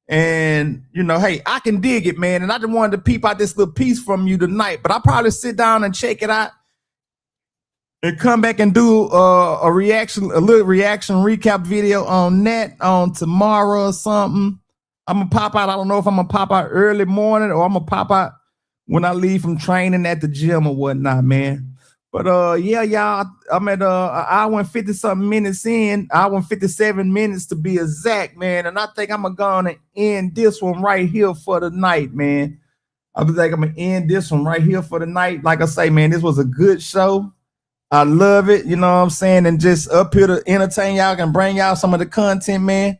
And, you know, hey, I can dig it, man. And I just wanted to peep out this little piece from you tonight. But I'll probably sit down and check it out and come back and do a little reaction recap video on that on tomorrow or something. I'm gonna pop out. I don't know if I'm gonna pop out early morning or I'm gonna pop out when I leave from training at the gym or whatnot, man. But yeah, y'all, I'm at an hour and 50 something minutes in, hour and 57 minutes to be exact, man. And I think I'm gonna end this one right here for the night, man. I think I'm gonna end this one right here for the night. Like I say, man, this was a good show. I love it, you know what I'm saying? And just up here to entertain y'all and bring y'all some of the content, man.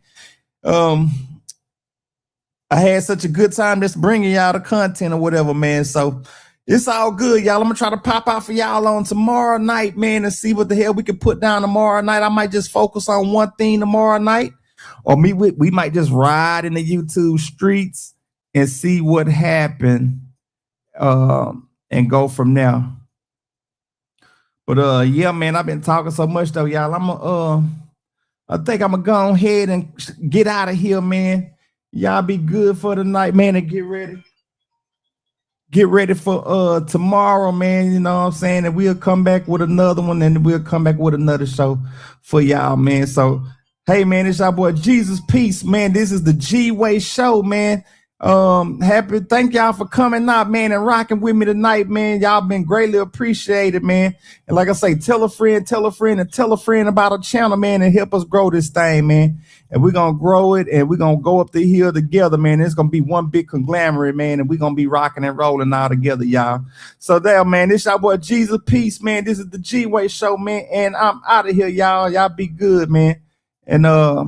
I had such a good time just bringing y'all the content or whatever, man. So it's all good, y'all. I'm gonna try to pop out for y'all on tomorrow night, man, and see what the hell we can put down tomorrow night. I might just focus on one thing tomorrow night, or we might just ride in the YouTube streets and see what happened, and go from there. But yeah, man, I've been talking so much though, y'all. I think I'm gonna go ahead and get out of here, man. Y'all be good for the night, man, and get ready. Get ready for tomorrow, man. You know what I'm saying? And we'll come back with another one, and we'll come back with another show for y'all, man. So hey, man, it's our boy Jesus Peace, man. This is the G-Way Show, man. Thank y'all for coming out, man, and rocking with me tonight, man. Y'all been greatly appreciated, man. And like I say, tell a friend, and tell a friend about our channel, man, and help us grow this thing, man. And we're gonna grow it, and we're gonna go up the hill together, man. It's gonna be one big conglomerate, man, and we're gonna be rocking and rolling all together, y'all. So there, man, this y'all boy Jesus Peace, man. This is the G-Way Show, man, and I'm out of here, y'all. Y'all be good, man. And I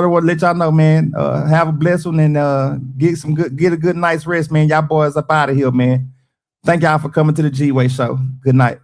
want to let y'all know, man, have a blessed one and get a good night's rest, man. Y'all boys up out of here, man. Thank y'all for coming to the G-Way Show. Good night.